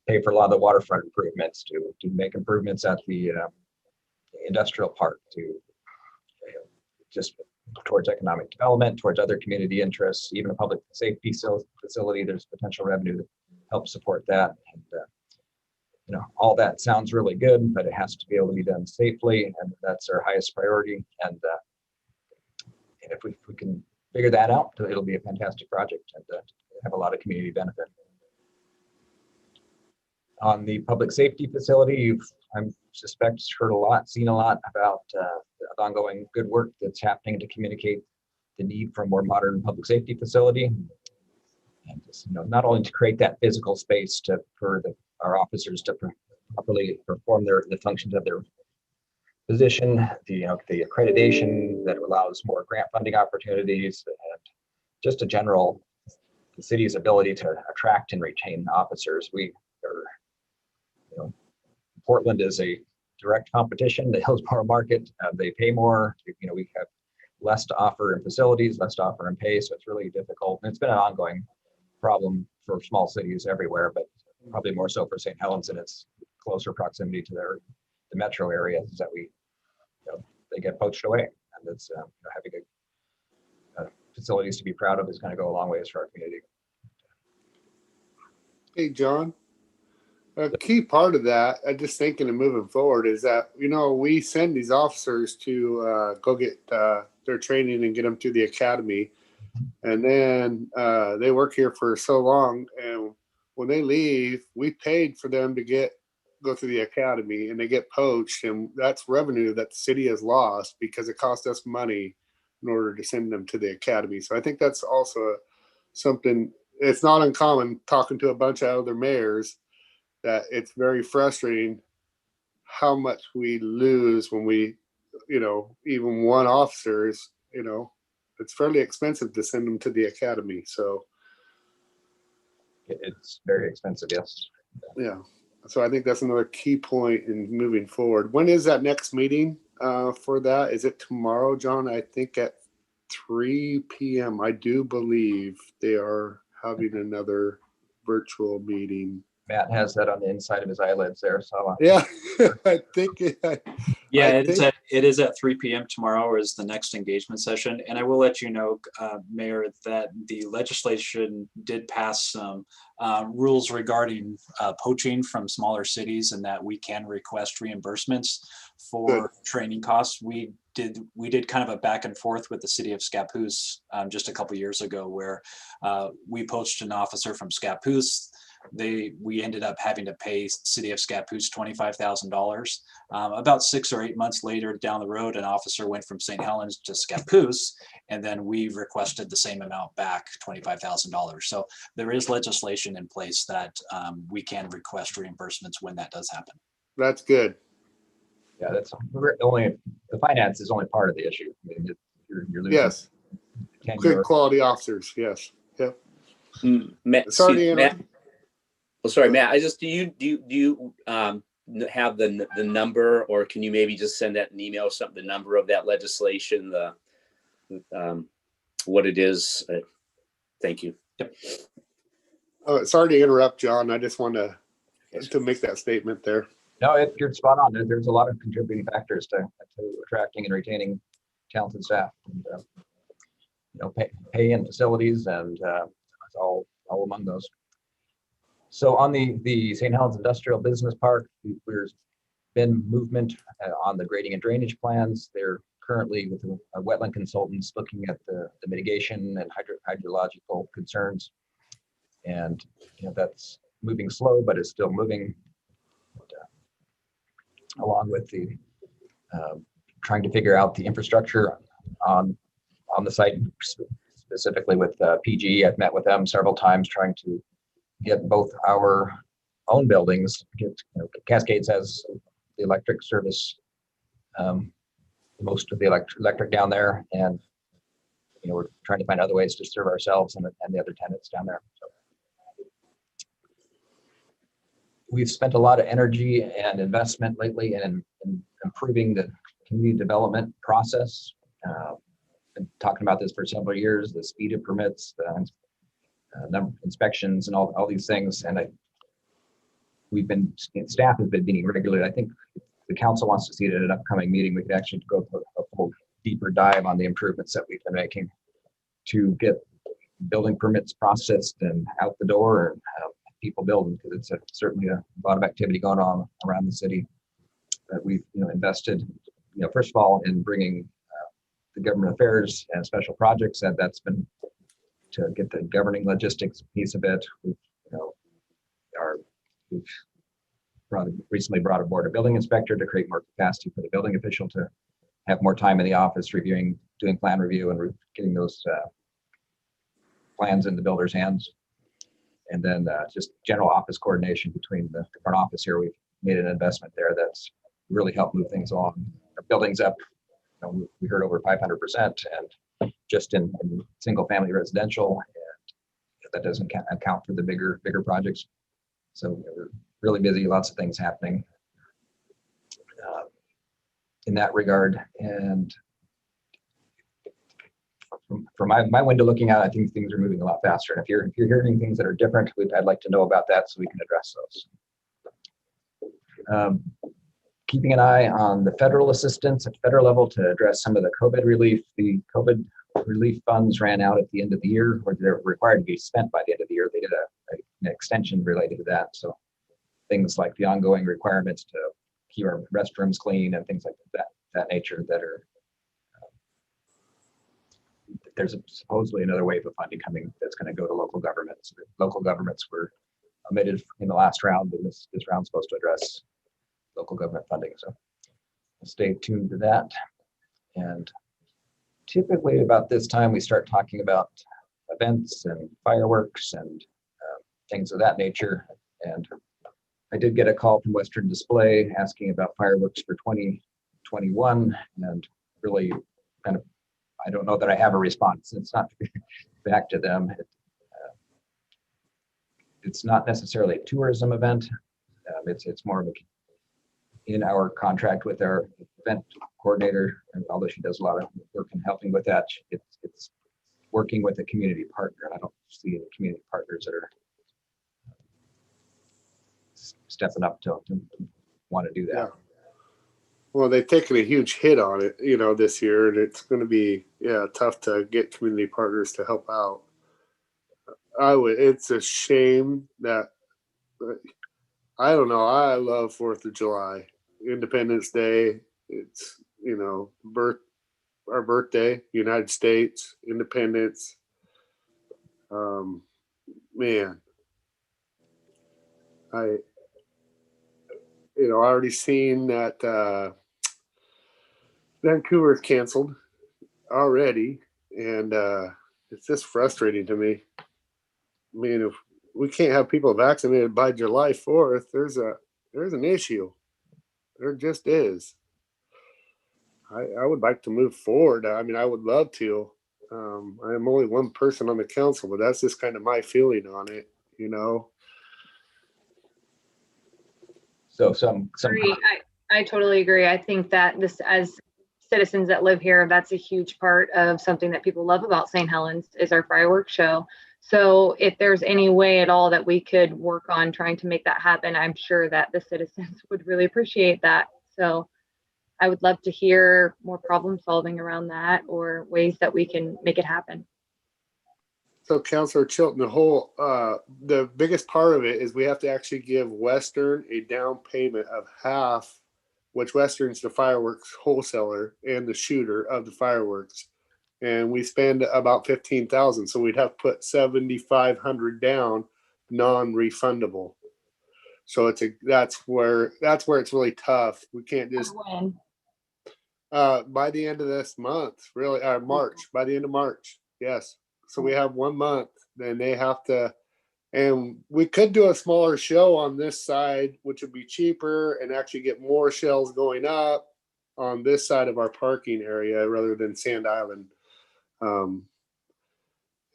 pay for a lot of the waterfront improvements, to make improvements at the industrial park, to just towards economic development, towards other community interests, even a public safety facility. There's potential revenue to help support that. And all that sounds really good, but it has to be able to be done safely, and that's our highest priority. And if we can figure that out, it'll be a fantastic project and have a lot of community benefit. On the public safety facility, I suspect seen a lot about the ongoing good work that's happening to communicate the need for a more modern public safety facility, and just, not only to create that physical space for our officers to properly perform the functions of their position, the accreditation that allows more grant funding opportunities, and just the city's ability to attract and retain officers. Portland is a direct competition. The Hillsborough market, they pay more. We have less to offer in facilities, less to offer in pay, so it's really difficult. And it's been an ongoing problem for small cities everywhere, but probably more so for St. Helens and its closer proximity to the metro areas, is that they get poached away, and it's having facilities to be proud of is going to go a long ways for our community. Hey, John. A key part of that, I'm just thinking of moving forward, is that, we send these officers to go get their training and get them through the academy. And then they work here for so long. And when they leave, we paid for them to go through the academy, and they get poached. And that's revenue that the city has lost because it cost us money in order to send them to the academy. So I think that's also something, it's not uncommon talking to a bunch of other mayors, that it's very frustrating how much we lose when we, even one officer is, it's fairly expensive to send them to the academy. So it's very expensive, yes. Yeah. So I think that's another key point in moving forward. When is that next meeting for that? Is it tomorrow, John? I think at 3 p.m. I do believe they are having another virtual meeting. Matt has that on the inside of his eyelids there. So yeah, I think it is at 3 p.m. tomorrow is the next engagement session. And I will let you know, Mayor, that the legislation did pass some rules regarding poaching from smaller cities, and that we can request reimbursements for training costs. We did kind of a back and forth with the city of Scappoose just a couple years ago, where we poached an officer from Scappoose. We ended up having to pay city of Scappoose $25,000. About 6 or 8 months later down the road, an officer went from St. Helens to Scappoose, and then we requested the same amount back, $25,000. So there is legislation in place that we can request reimbursements when that does happen. That's good. Yeah, that's only the finance is only part of the issue. I mean, you're losing. Yes. Good quality officers. Yes. Yep. Matt, sorry, Matt. Well, sorry, Matt. Do you have the number, or can you maybe just send that an email or something? The number of that legislation, what it is. Thank you. Yep. Oh, sorry to interrupt, John. I just want to make that statement there. No, you're spot on. There's a lot of contributing factors to attracting and retaining talented staff. And, pay and facilities, and it's all among those. So on the St. Helens Industrial Business Park, there's been movement on the grading and drainage plans. They're currently with wetland consultants looking at the mitigation and hydrological concerns. And that's moving slow, but it's still moving. Along with the trying to figure out the infrastructure on the site, specifically with PG. I've met with them several times trying to get both our own buildings. Cascades has the electric service, most of the electric down there, and we're trying to find other ways to serve ourselves and the other tenants down there. So we've spent a lot of energy and investment lately in improving the community development process. Been talking about this for several years, the speed of permits, the number of inspections, and all these things. And staff has been meeting regularly. I think if the council wants to see it at an upcoming meeting, we could actually go for a full deeper dive on the improvements that we've been making to get building permits processed and out the door, and people building, because it's certainly a lot of activity going on around the city that we've invested, first of all, in bringing the government affairs and special projects, and that's been to get the governing logistics piece of it. We've recently brought aboard a building inspector to create more capacity for the building official to have more time in the office doing plan review and getting those plans in the builder's hands. And then just general office coordination between the front office here. We've made an investment there that's really helped move things along. Our building's up, we heard over 500%, and just in single family residential, and that doesn't account for the bigger projects. So we're really busy, lots of things happening in that regard. And from my window looking out, I think things are moving a lot faster. And if you're hearing things that are different, I'd like to know about that so we can address those. Keeping an eye on the federal assistance at federal level to address some of the COVID relief. The COVID relief funds ran out at the end of the year, or they're required to be spent by the end of the year. They did an extension related to that. So things like the ongoing requirements to keep our restrooms clean and things like that nature that are, there's supposedly another wave of funding coming that's going to go to local governments. Local governments were omitted in the last round, and this round's supposed to address local government funding. So stay tuned to that. And typically about this time, we start talking about events and fireworks and things of that nature. And I did get a call from Western Display asking about fireworks for 2021, and really kind of, I don't know that I have a response. It's not back to them. It's not necessarily a tourism event. It's more of in our contract with our event coordinator, and although she does a lot of work in helping with that, it's working with a community partner. I don't see any community partners that are stepping up to want to do that. Yeah. Well, they've taken a huge hit on it, this year, and it's going to be, tough to get community partners to help out. It's a shame that, I don't know. I love 4th of July, Independence Day. It's, our birthday, United States, independence. Man, I already seen that Vancouver's canceled already, and it's just frustrating to me. I mean, if we can't have people vaccinated by July 4th, there's an issue. There just is. I would like to move forward. I mean, I would love to. I am only one person on the council, but that's just kind of my feeling on it, So some I totally agree. I think that this, as citizens that live here, that's a huge part of something that people love about St. Helens is our fireworks show. So if there's any way at all that we could work on trying to make that happen, I'm sure that the citizens would really appreciate that. So I would love to hear more problem solving around that or ways that we can make it happen. So Councilor Chilton, the biggest part of it is we have to actually give Western a down payment of half, which Western's the fireworks wholesaler and the shooter of the fireworks. And we spend about 15,000. So we'd have to put 7,500 down, non-refundable. So that's where it's really tough. We can't just When? by the end of this month, really, March, by the end of March. Yes. So we have 1 month, then they have to, and we could do a smaller show on this side, which would be cheaper and actually get more shells going up on this side of our parking area rather than Sand Island. And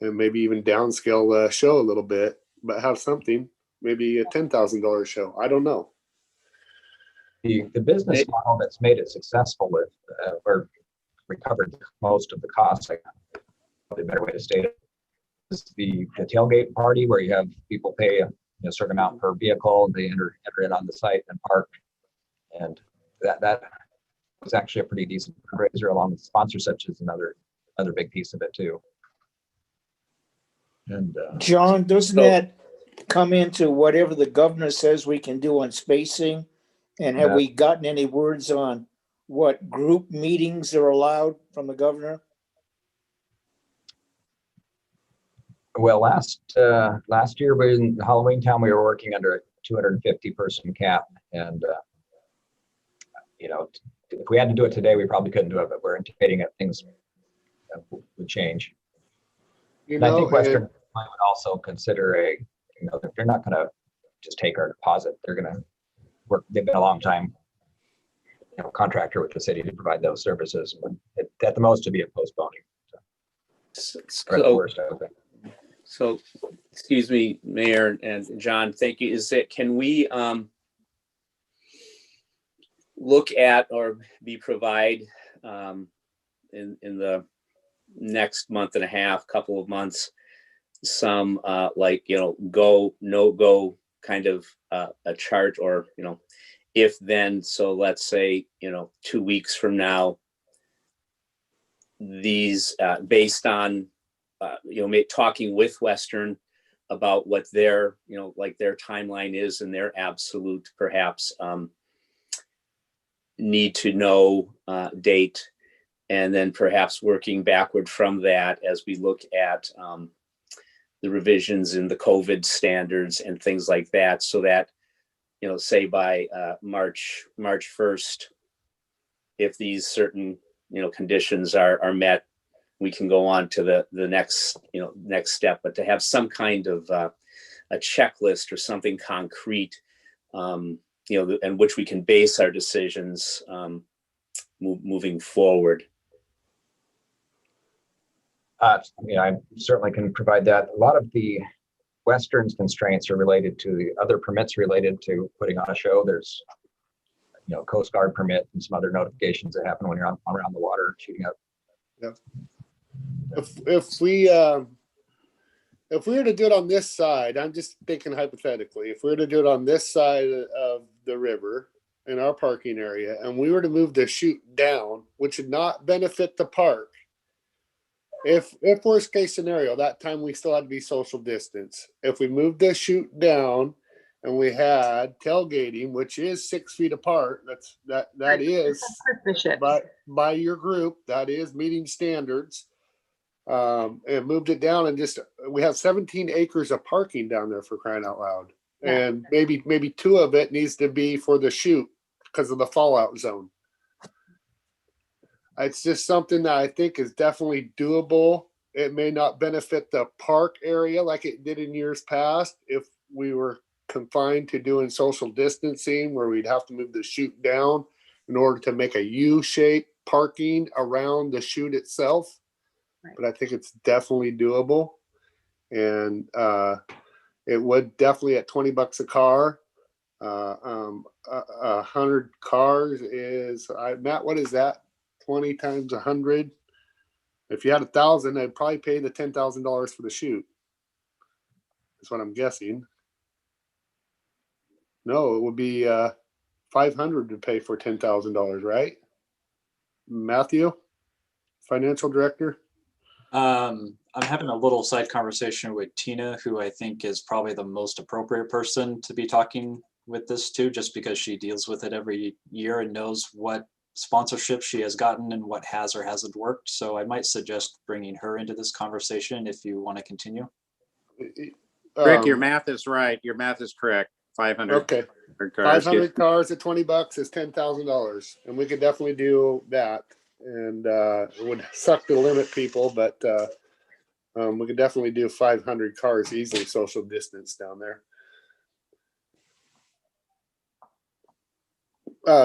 maybe even downscale the show a little bit, but have something, maybe a $10,000 show. I don't know. The business model that's made it successful with, or recovered most of the costs, probably a better way to state it, is the tailgate party where you have people pay a certain amount per vehicle, they enter it on the site and park. And that was actually a pretty decent fundraiser, along with sponsorships is another big piece of it too. And John, doesn't that come into whatever the governor says we can do on spacing? And have we gotten any words on what group meetings are allowed from the governor? well, last year in Halloween Town, we were working under a 250 person cap, and if we had to do it today, we probably couldn't do it, but we're anticipating that things would change. And I think Western would also consider they're not going to just take our deposit. They're going to work. They've been a long time, contractor with the city to provide those services. At the most, to be a postponing. Or at the worst, I think. So, excuse me, Mayor and John, thank you. Can we look at or provide in the next month and a half, couple of months, some go, no go kind of a chart, or if then, so let's say 2 weeks from now, these based on talking with Western about what their their timeline is and their absolute perhaps need to know date, and then perhaps working backward from that as we look at the revisions in the COVID standards and things like that, so that say by March 1st, if these certain conditions are met, we can go on to the next step. But to have some kind of a checklist or something concrete, and which we can base our decisions moving forward. I certainly can provide that. A lot of the Western's constraints are related to the other permits related to putting on a show. There's Coast Guard permit and some other notifications that happen when you're around the water shooting up. Yep. If we were to do it on this side, I'm just thinking hypothetically, if we were to do it on this side of the river in our parking area, and we were to move the chute down, which would not benefit the park. If worst case scenario, that time we still had to be social distance. If we moved the chute down and we had tailgating, which is 6 feet apart, that is by your group, that is meeting standards. And moved it down, and we have 17 acres of parking down there, for crying out loud. Yeah. And maybe 2 of it needs to be for the chute because of the fallout zone. It's just something that I think is definitely doable. It may not benefit the park area like it did in years past if we were confined to doing social distancing, where we'd have to move the chute down in order to make a U-shaped parking around the chute itself. Right. But I think it's definitely doable. And it would definitely, at $20 a car, 100 cars is, Matt, what is that? 20 times 100. If you had 1,000, I'd probably pay the $10,000 for the chute. is what I'm guessing. No, it would be 500 to pay for $10,000, right? Matthew, financial director. I'm having a little side conversation with Tina, who I think is probably the most appropriate person to be talking with this to, just because she deals with it every year and knows what sponsorship she has gotten and what has or hasn't worked. So I might suggest bringing her into this conversation if you want to continue. Rick, your math is right. Your math is correct. 500. Okay. Cars. 500 cars at $20 is $10,000, and we could definitely do that. And it would suck to limit people, but we could definitely do 500 cars easily, social distance down there.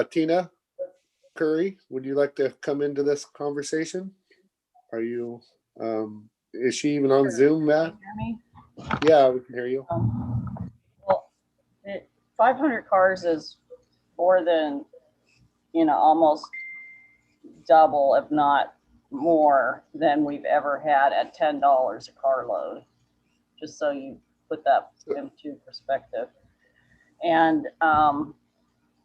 Tina Curry, would you like to come into this conversation? Are you? Is she even on Zoom, Matt? Can you hear me? Yeah, we can hear you. Well, 500 cars is more than, almost double, if not more, than we've ever had at $10 a carload. Just so you put that into perspective. And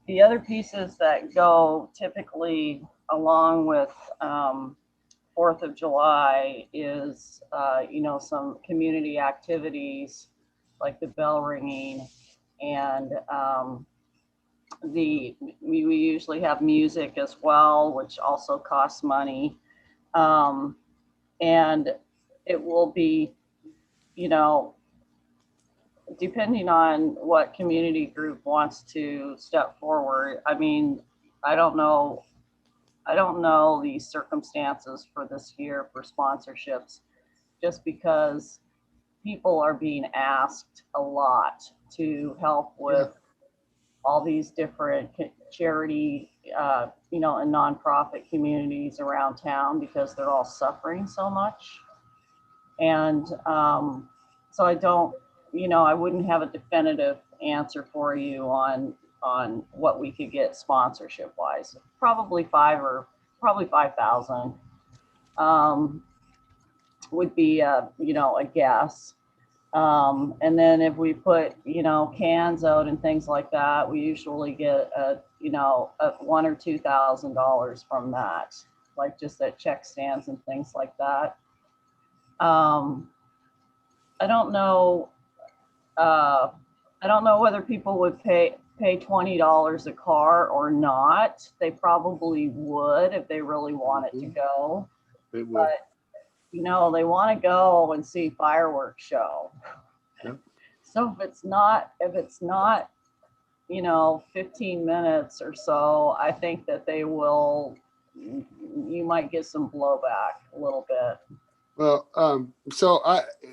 the other pieces that go typically along with 4th of July is, some community activities like the bell ringing, and we usually have music as well, which also costs money. And it will be, depending on what community group wants to step forward. I mean, I don't know the circumstances for this year for sponsorships, just because people are being asked a lot to help with all these different charity, and nonprofit communities around town, because they're all suffering so much. And so I don't, I wouldn't have a definitive answer for you on what we could get sponsorship wise. Probably 5,000 would be a guess. And then if we put, cans out and things like that, we usually get a $1,000 or $2,000 from that, like just at check stands and things like that. I don't know whether people would pay $20 a car or not. They probably would if they really wanted to go. They would. But they want to go and see fireworks show. Yep. So if it's not 15 minutes or so, I think that you might get some blowback a little bit. Well,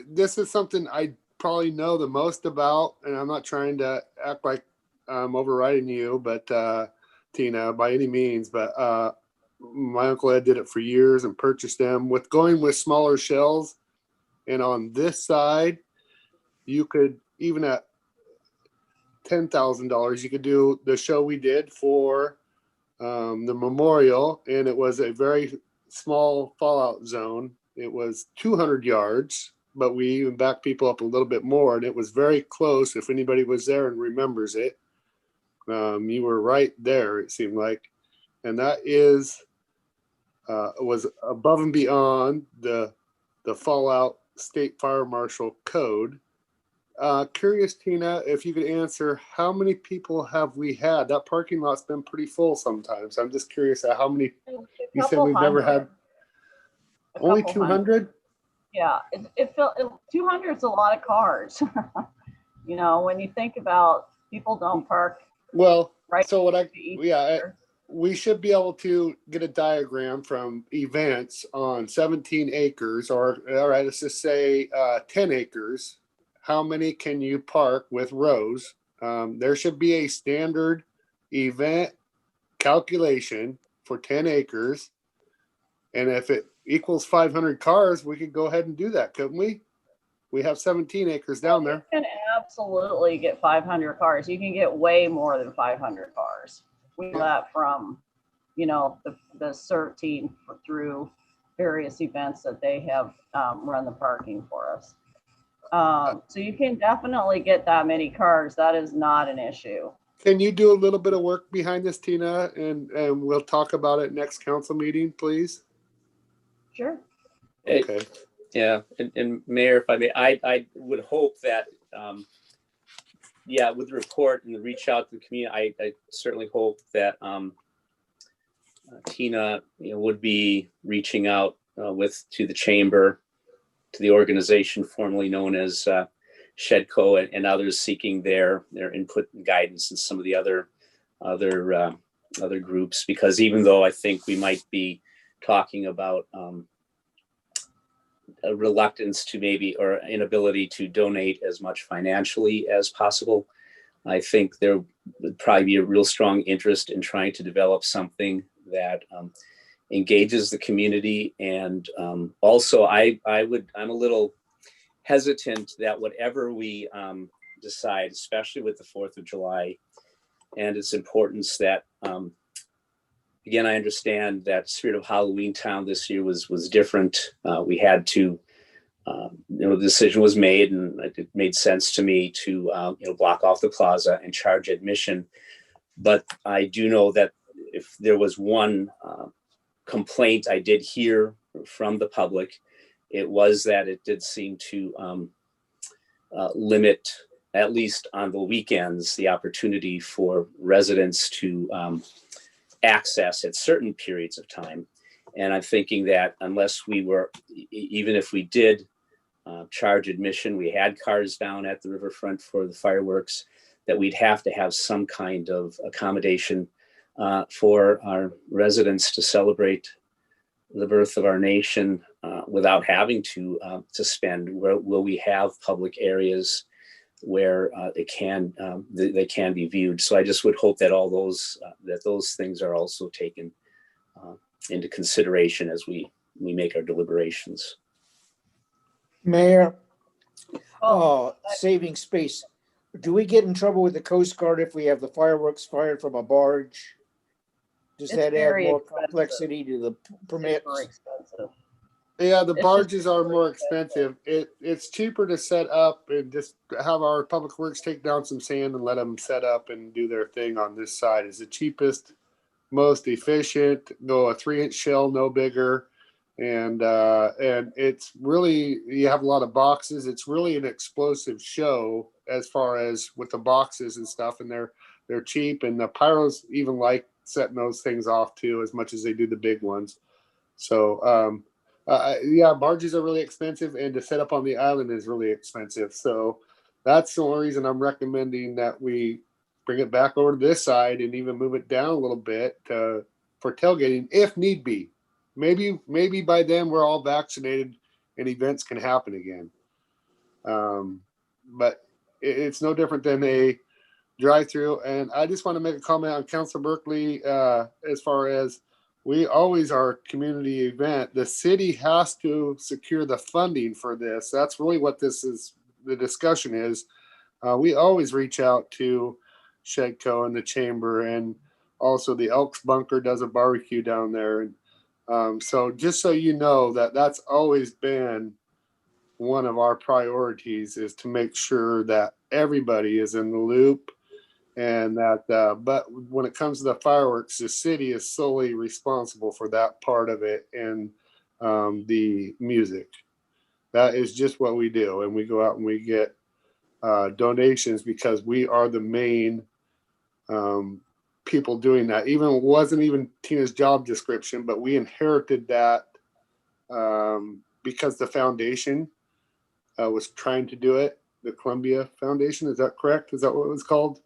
this is something I probably know the most about, and I'm not trying to act like I'm overriding you, but Tina, by any means, but my Uncle Ed did it for years and purchased them with going with smaller shells. And on this side, you could, even at $10,000, you could do the show we did for the memorial, and it was a very small fallout zone. It was 200 yards, but we even backed people up a little bit more, and it was very close. If anybody was there and remembers it, you were right there, it seemed like. And that was above and beyond the Fallout State Fire Marshal Code. Curious, Tina, if you could answer, how many people have we had? That parking lot's been pretty full sometimes. I'm just curious how many. You said we've never had only 200? Yeah, it felt 200 is a lot of cars. When you think about people don't park. Well, right. So we should be able to get a diagram from events on 17 acres, or all right, let's just say 10 acres. How many can you park with rows? There should be a standard event calculation for 10 acres. And if it equals 500 cars, we could go ahead and do that, couldn't we? We have 17 acres down there. You can absolutely get 500 cars. You can get way more than 500 cars. We know that from, the CERT team through various events that they have run the parking for us. So you can definitely get that many cars. That is not an issue. Can you do a little bit of work behind this, Tina? And we'll talk about it next council meeting, please. Sure. Okay. Yeah, and Mayor, if I may, I would hope that, yeah, with the report and the reach out to the community, I certainly hope that Tina, would be reaching out to the chamber, to the organization formerly known as Shedco, and others seeking their input and guidance, and some of the other groups, because even though I think we might be talking about a reluctance to maybe, or inability to donate as much financially as possible, I think there would probably be a real strong interest in trying to develop something that engages the community. And also I'm a little hesitant that whatever we decide, especially with the 4th of July and its importance, that again, I understand that Spirit of Halloween Town this year was different. We had to, the decision was made, and it made sense to me to, block off the plaza and charge admission. But I do know that if there was one complaint I did hear from the public, it was that it did seem to limit, at least on the weekends, the opportunity for residents to access at certain periods of time. And I'm thinking that unless we were, even if we did charge admission, we had cars down at the riverfront for the fireworks, that we'd have to have some kind of accommodation for our residents to celebrate the birth of our nation without having to spend. Will we have public areas where they can be viewed? So I just would hope that all those things are also taken into consideration as we make our deliberations. Mayor, saving space. Do we get in trouble with the Coast Guard if we have the fireworks fired from a barge? Does It's that add very more expensive. complexity to the permits? Super expensive. Yeah, the It's barges just are super more expensive. It's cheaper to set up and just have our public works take down some sand and let them set up and do their thing on this side. Is the cheapest, most efficient. Go a 3-inch shell, no bigger, and it's really, you have a lot of boxes. It's really an explosive show as far as with the boxes and stuff, and they're cheap, and the pyros even like setting those things off too, as much as they do the big ones. So yeah, barges are really expensive, and to set up on the island is really expensive. So that's the only reason I'm recommending that we bring it back over to this side and even move it down a little bit for tailgating if need be. Maybe by then we're all vaccinated and events can happen again. But it's no different than a drive-through. And I just want to make a comment on Councilor Berkeley as far as we always are a community event. The city has to secure the funding for this. That's really what this is. The discussion is. We always reach out to Shedco and the chamber, and also the Elks Bunker does a barbecue down there. And so just so you know that's always been one of our priorities, is to make sure that everybody is in the loop. And that, but when it comes to the fireworks, the city is solely responsible for that part of it, and the music. That is just what we do. And we go out and we get donations because we are the main people doing that. Even it wasn't even Tina's job description, but we inherited that because the foundation was trying to do it. The Columbia Foundation, is that correct? Is that what it was called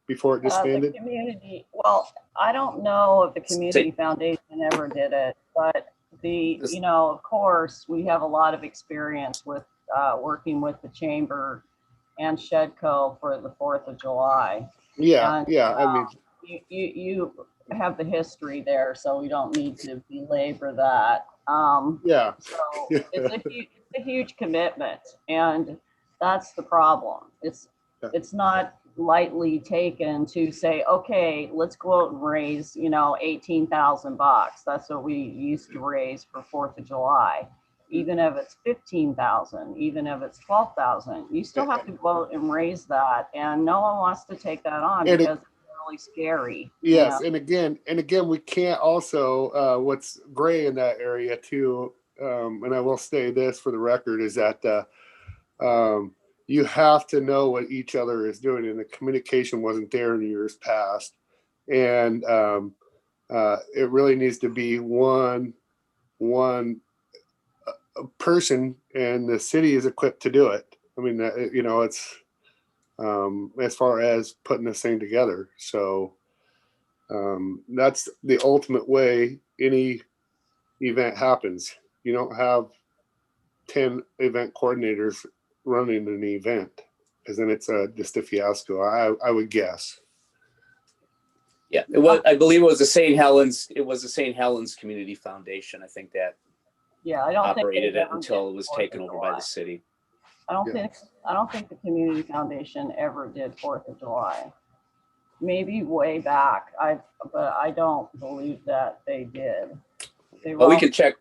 before it disbanded? The community, well, I don't know if the community foundation ever did it, but of course, we have a lot of experience with working with the chamber and Shedco for the 4th of July. Yeah, And, yeah. I mean, you have the history there, so we don't need to belabor that. yeah. So it's a huge commitment, and that's the problem. It's not lightly taken to say, okay, let's go out and raise, $18,000. That's what we used to raise for 4th of July. even if it's 15,000, even if it's 12,000, you still have to vote and raise that. And no one wants to take that on And because it's really scary. Yes, you and again, we can't also, what's gray in that area too, and I will say this for the record, is that you have to know what each other is doing, and the communication wasn't there in years past. And it really needs to be one person, and the city is equipped to do it. I mean, you know, it's as far as putting this thing together. So that's the ultimate way any event happens. You don't have 10 event coordinators running an event, because then it's just a fiasco, I would guess. Yeah, it was. I believe it was the St. Helens. It was the St. Helens Community Foundation. I think that I don't operated think it until it was taken over by the city. I don't Yeah. think the Community Foundation ever did 4th of July. Maybe way back, but I don't believe that they did. They were Well, we all- can check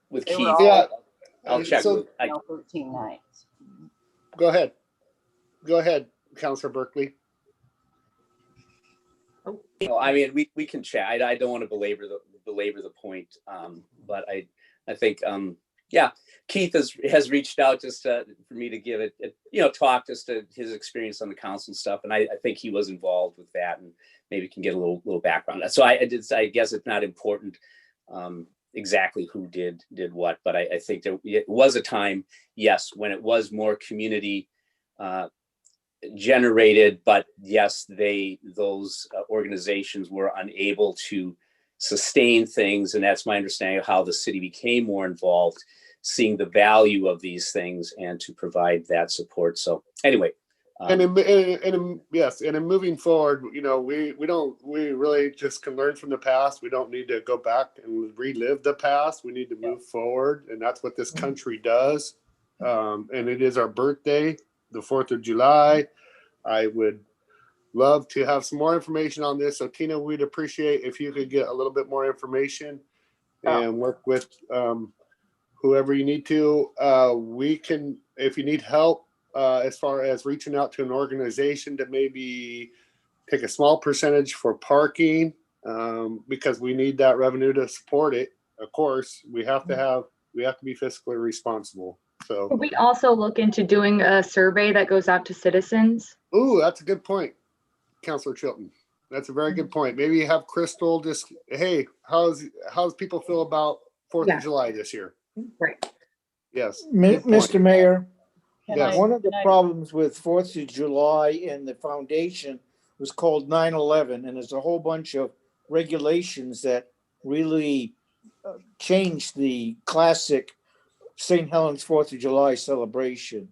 with they were Keith. all, Yeah. I'll check. So I 13 nights. go ahead, Councilor Berkeley. I mean, we can chat. I don't want to belabor the point, but I think yeah, Keith has reached out just for me to give it talk just to his experience on the council and stuff, and I think he was involved with that, and maybe can get a little background. So I guess it's not important exactly who did what, but I think it was a time, yes, when it was more community generated, but yes, those organizations were unable to sustain things, and that's my understanding of how the city became more involved, seeing the value of these things and to provide that support. So anyway, And in moving forward, we really just can learn from the past. We don't need to go back and relive the past. We need to move forward, and that's what this country does. And it is our birthday, the 4th of July. I would love to have some more information on this. So Tina, we'd appreciate if you could get a little bit more information and work with whoever you need to. We can, if you need help, as far as reaching out to an organization to maybe take a small percentage for parking, because we need that revenue to support it. Of course, we have to be fiscally responsible. So We also look into doing a survey that goes out to citizens. ooh, that's a good point, Councilor Chilton. That's a very good point. Maybe have Crystal just, hey, how's people feel about 4th of July this year? Right. Yes. good point. Mr. Mayor, Yes. one of the problems with 4th of July and the foundation was called 9/11, and there's a whole bunch of regulations that really changed the classic St. Helens 4th of July celebration.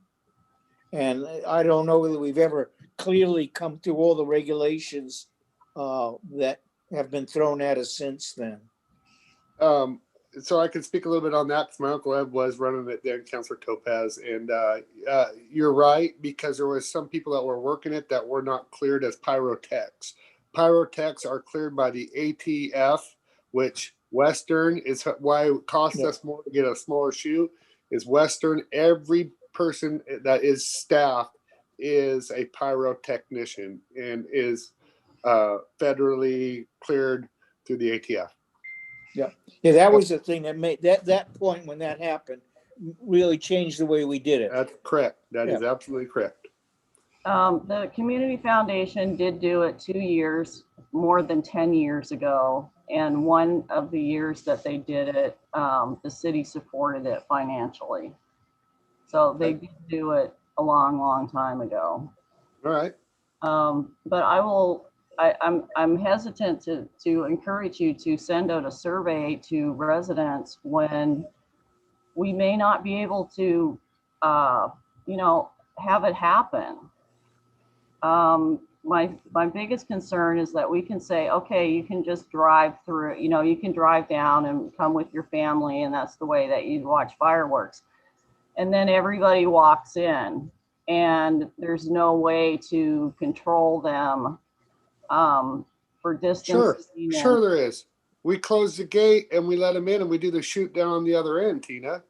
And I don't know whether we've ever clearly come through all the regulations that have been thrown at us since then. So I can speak a little bit on that, because my Uncle Ed was running it then, Councilor Topaz. And you're right, because there was some people that were working it that were not cleared as pyrotechs. Pyrotechs are cleared by the ATF, which Western is why it costs us more to get a smaller shoe, is Western. Every person that is staff is a pyrotechnician and is federally cleared through the ATF. Yeah, that was the thing that made that point when that happened really changed the way we did it. That's correct. That is absolutely correct. The Community Foundation did do it 2 years, more than 10 years ago. And one of the years that they did it, the city supported it financially. So they did do it a long, long time ago. All right. But I'm hesitant to encourage you to send out a survey to residents when we may not be able to, have it happen. My biggest concern is that we can say, okay, you can just drive through, you can drive down and come with your family, and that's the way that you watch fireworks. And then everybody walks in, and there's no way to control them for distance. Sure there is. We close the gate and we let them in, and we do the shoot down on the other end, Tina.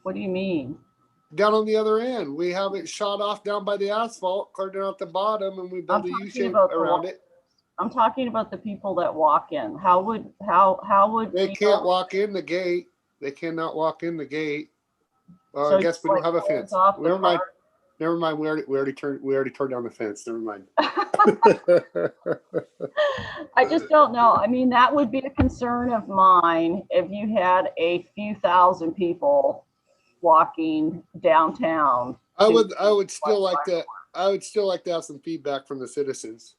What do you mean? Down on the other end, we have it shot off down by the asphalt, clear down at the bottom, and we build a talking U-shape about the around it. I'm talking about the people that walk in. How would They we can't know? walk in the gate. They cannot walk in the gate. So I guess we don't have a fence. off the Never mind. cart? Never mind. We already tore down the fence. Never mind. I just don't know. I mean, that would be a concern of mine if you had a few thousand people walking downtown. I would still like to have some feedback from the citizens.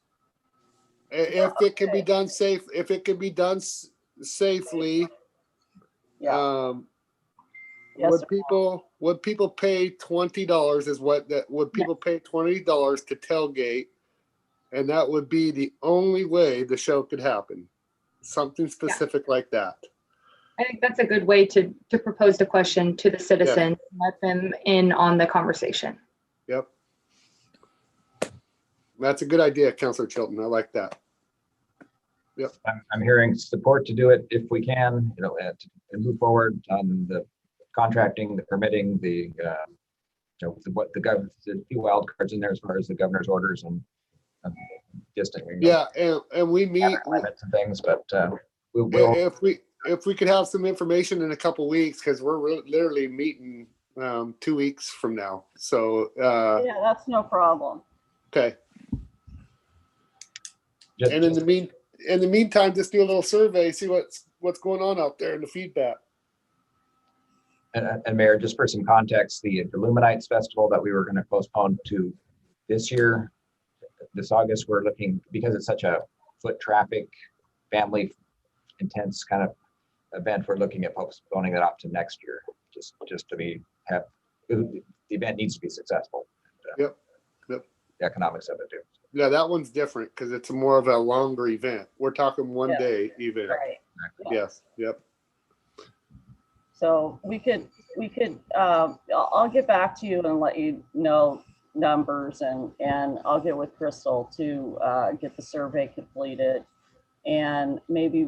If it can be done safe, if it can be done safely, Yeah. Yes, would people pay $20 would people pay $20 to tailgate, and that would be the only way the show could happen. Something specific like that. I think that's a good way to propose the question to the citizen, let them in on the conversation. Yep. That's a good idea, Councilor Chilton. I like that. Yep. I'm hearing support to do it if we can, and move forward on the contracting, the permitting, the few wild cards in there as far as the governor's orders and just and we meet limits and things, but if we could have some information in a couple weeks, because we're literally meeting 2 weeks from now. So yeah, that's no problem. Okay. And in the meantime, just do a little survey, see what's going on out there and the feedback. And Mayor, just for some context, the Illuminates Festival that we were going to postpone to this year, this August, we're looking, because it's such a foot traffic, family intense kind of event, we're looking at postponing that off to next year, just to the event needs to be successful. Yep. The economics of it too. Yeah, that one's different because it's more of a longer event. We're talking one day event. Right. Yes. Yep. So we could, I'll get back to you and let you know numbers, and I'll get with Crystal to get the survey completed. And maybe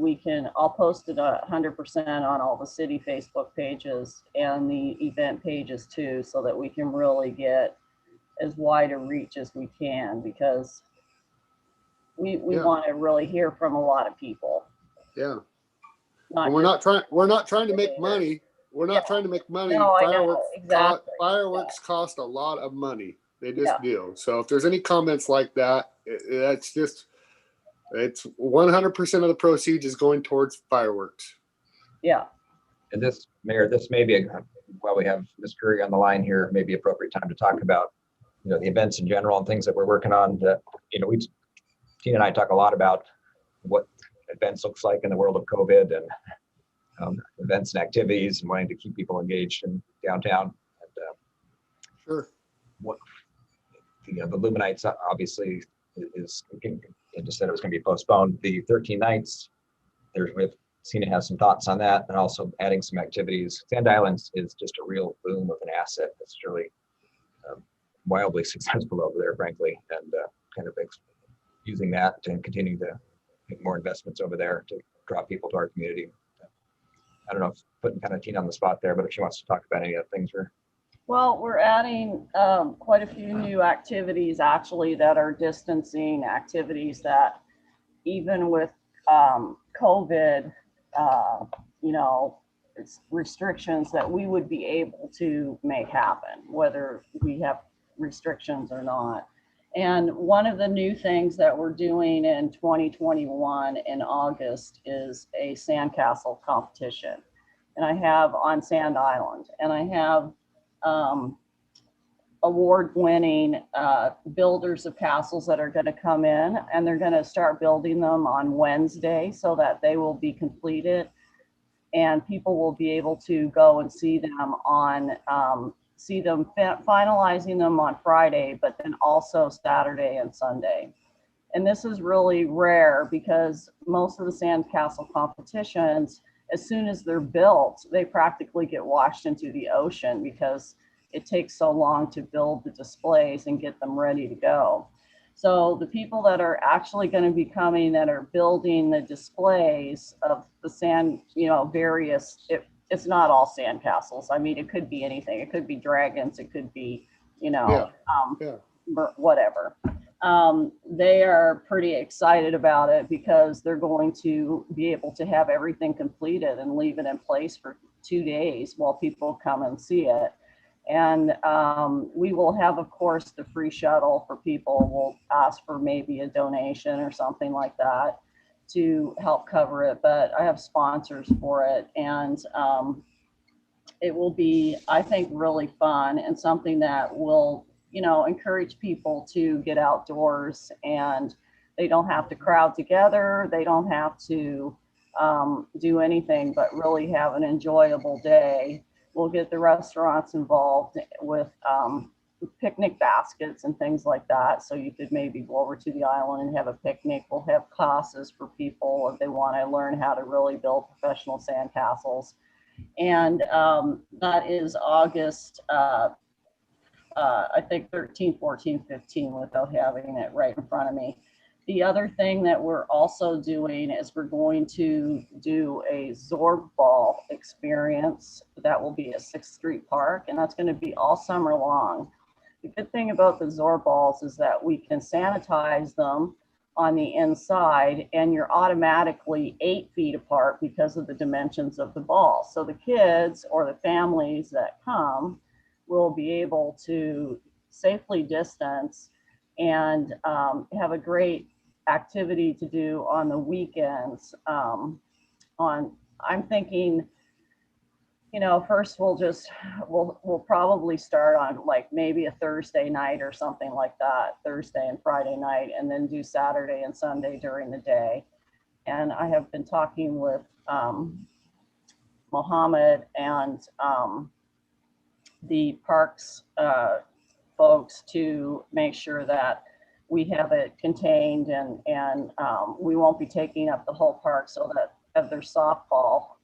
I'll post it 100% on all the city Facebook pages and the event pages too, so that we can really get as wide a reach as we can, because we want to really hear from a lot of people. Yeah. We're not trying to make money. We're not trying to make money. No, Fireworks cost a lot of money. They just do. So if there's any comments like that, it's 100% of the proceeds is going towards fireworks. Yeah. And this, Mayor, this may be while we have Ms. Curry on the line here, may be appropriate time to talk about, the events in general and things that we're working on. That, Tina and I talk a lot about what events looks like in the world of COVID and events and activities and wanting to keep people engaged in downtown. And, sure. What the Illuminates obviously is, it just said it was going to be postponed. The 13 nights, Tina has some thoughts on that, and also adding some activities. Sand Islands is just a real boom of an asset that's really wildly successful over there, frankly, and kind of using that and continuing to make more investments over there to draw people to our community. I don't know if putting kind of Tina on the spot there, but if she wants to talk about any other things, Well, we're adding quite a few new activities actually that are distancing activities that even with COVID, it's restrictions that we would be able to make happen, whether we have restrictions or not. And one of the new things that we're doing in 2021 in August is a Sandcastle competition. And I have on Sand Island, and I have award-winning builders of castles that are going to come in, and they're going to start building them on Wednesday so that they will be completed, and people will be able to go and see them finalizing them on Friday, but then also Saturday and Sunday. And this is really rare because most of the Sandcastle competitions, as soon as they're built, they practically get washed into the ocean because it takes so long to build the displays and get them ready to go. So the people that are actually going to be coming that are building the displays of the sand, various, it's not all sandcastles. I mean, it could be anything. It could be dragons. It could be, you know, Yeah. whatever. They are pretty excited about it because they're going to be able to have everything completed and leave it in place for 2 days while people come and see it. And we will have, of course, the free shuttle for people. We'll ask for maybe a donation or something like that to help cover it. But I have sponsors for it. And it will be, I think, really fun and something that will, you know, encourage people to get outdoors, and they don't have to crowd together. They don't have to do anything but really have an enjoyable day. We'll get the restaurants involved with picnic baskets and things like that. So you could maybe go over to the island and have a picnic. We'll have classes for people if they want to learn how to really build professional sandcastles. And that is August, I think 13, 14, 15, without having it right in front of me. The other thing that we're also doing is we're going to do a Zorb Ball experience that will be at 6th Street Park, and that's going to be all summer long. The good thing about the Zorb Balls is that we can sanitize them on the inside, and you're automatically 8 feet apart because of the dimensions of the ball. So the kids or the families that come will be able to safely distance and have a great activity to do on the weekends. I'm thinking, you know, first we'll probably start on like maybe a Thursday night or something like that, Thursday and Friday night, and then do Saturday and Sunday during the day. And I have been talking with Mohammed and the parks folks to make sure that we have it contained, and we won't be taking up the whole park, so that of their softball,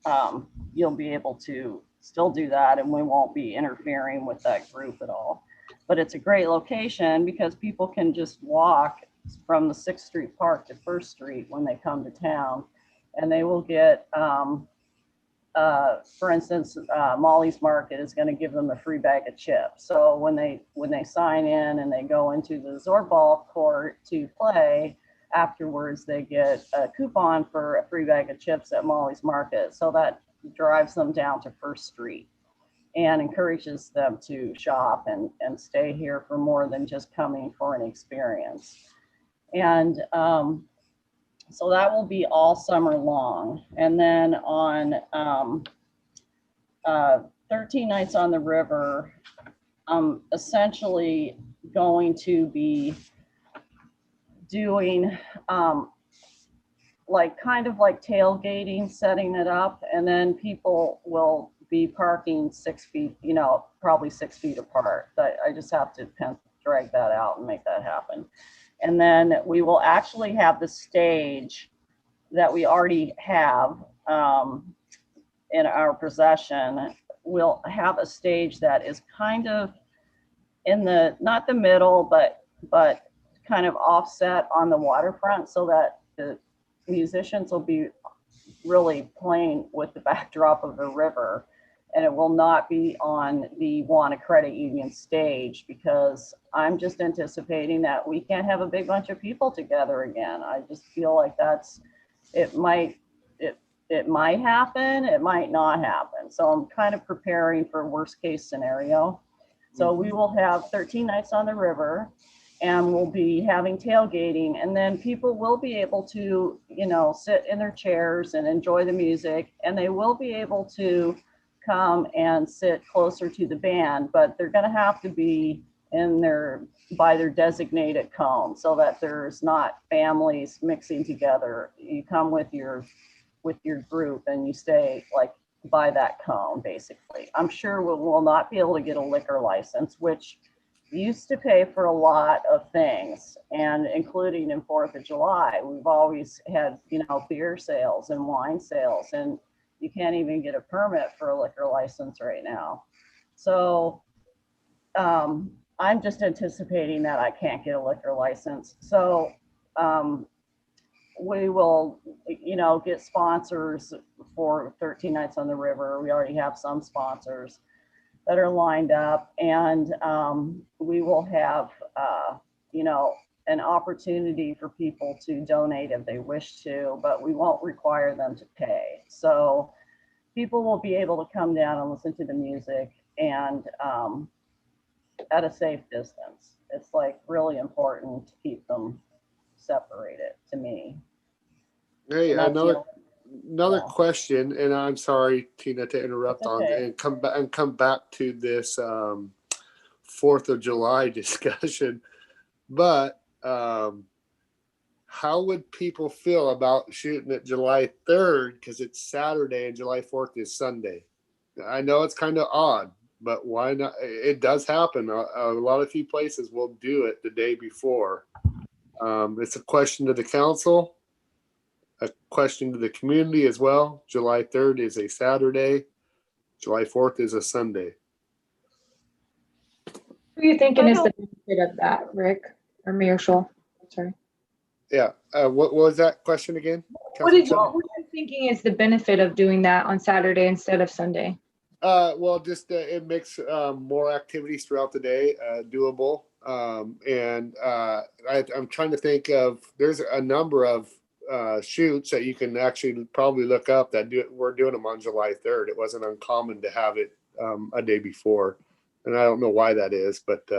you'll be able to still do that, and we won't be interfering with that group at all. But it's a great location because people can just walk from the 6th Street Park to 1st Street when they come to town, and they will get, for instance, Molly's Market is going to give them a free bag of chips. So when they sign in and they go into the Zorball court to play, afterwards they get a coupon for a free bag of chips at Molly's Market. So that drives them down to 1st Street and encourages them to shop and stay here for more than just coming for an experience. And so that will be all summer long. And then on 13 Nights on the River, I'm essentially going to be doing like kind of like tailgating, setting it up, and then people will be parking 6 feet, you know, probably 6 feet apart. But I just have to drag that out and make that happen. And then we will actually have the stage that we already have in our possession. We'll have a stage that is kind of in the, not the middle, but kind of offset on the waterfront, so that the musicians will be really playing with the backdrop of the river. And it will not be on the Wanna Credit Union stage, because I'm just anticipating that we can't have a big bunch of people together again. I just feel like it might happen, it might not happen. So I'm kind of preparing for worst case scenario. So we will have 13 Nights on the River, and we'll be having tailgating, and then people will be able to, you know, sit in their chairs and enjoy the music, and they will be able to come and sit closer to the band, but they're going to have to be by their designated cone, so that there's not families mixing together. You come with your group and you stay like by that cone, basically. I'm sure we'll not be able to get a liquor license, which used to pay for a lot of things, and including in 4th of July, we've always had, you know, beer sales and wine sales, and you can't even get a permit for a liquor license right now. So I'm just anticipating that I can't get a liquor license. So we will, get sponsors for 13 Nights on the River. We already have some sponsors that are lined up, and we will have, an opportunity for people to donate if they wish to, but we won't require them to pay. So people will be able to come down and listen to the music, and at a safe distance. It's like really important to keep them separated, to me. Hey, And that's the another yeah. question, and I'm sorry, Tina, to interrupt That's on okay. and come back to this 4th of July discussion, but how would people feel about shooting it July 3rd because it's Saturday and July 4th is Sunday? I know it's kind of odd, but why not? It does happen. A lot of few places will do it the day before. It's a question to the council, a question to the community as well. July 3rd is a Saturday. July 4th is a Sunday. Who are you thinking is the benefit of that, Rick or Mayor Scholl? Sorry. Yeah. What was that question again? What are you thinking is the benefit of doing that on Saturday instead of Sunday? Well, just it makes more activities throughout the day doable. And I'm trying to think of, there's a number of shoots that you can actually probably look up that we're doing them on July 3rd. It wasn't uncommon to have it a day before. And I don't know why that is, but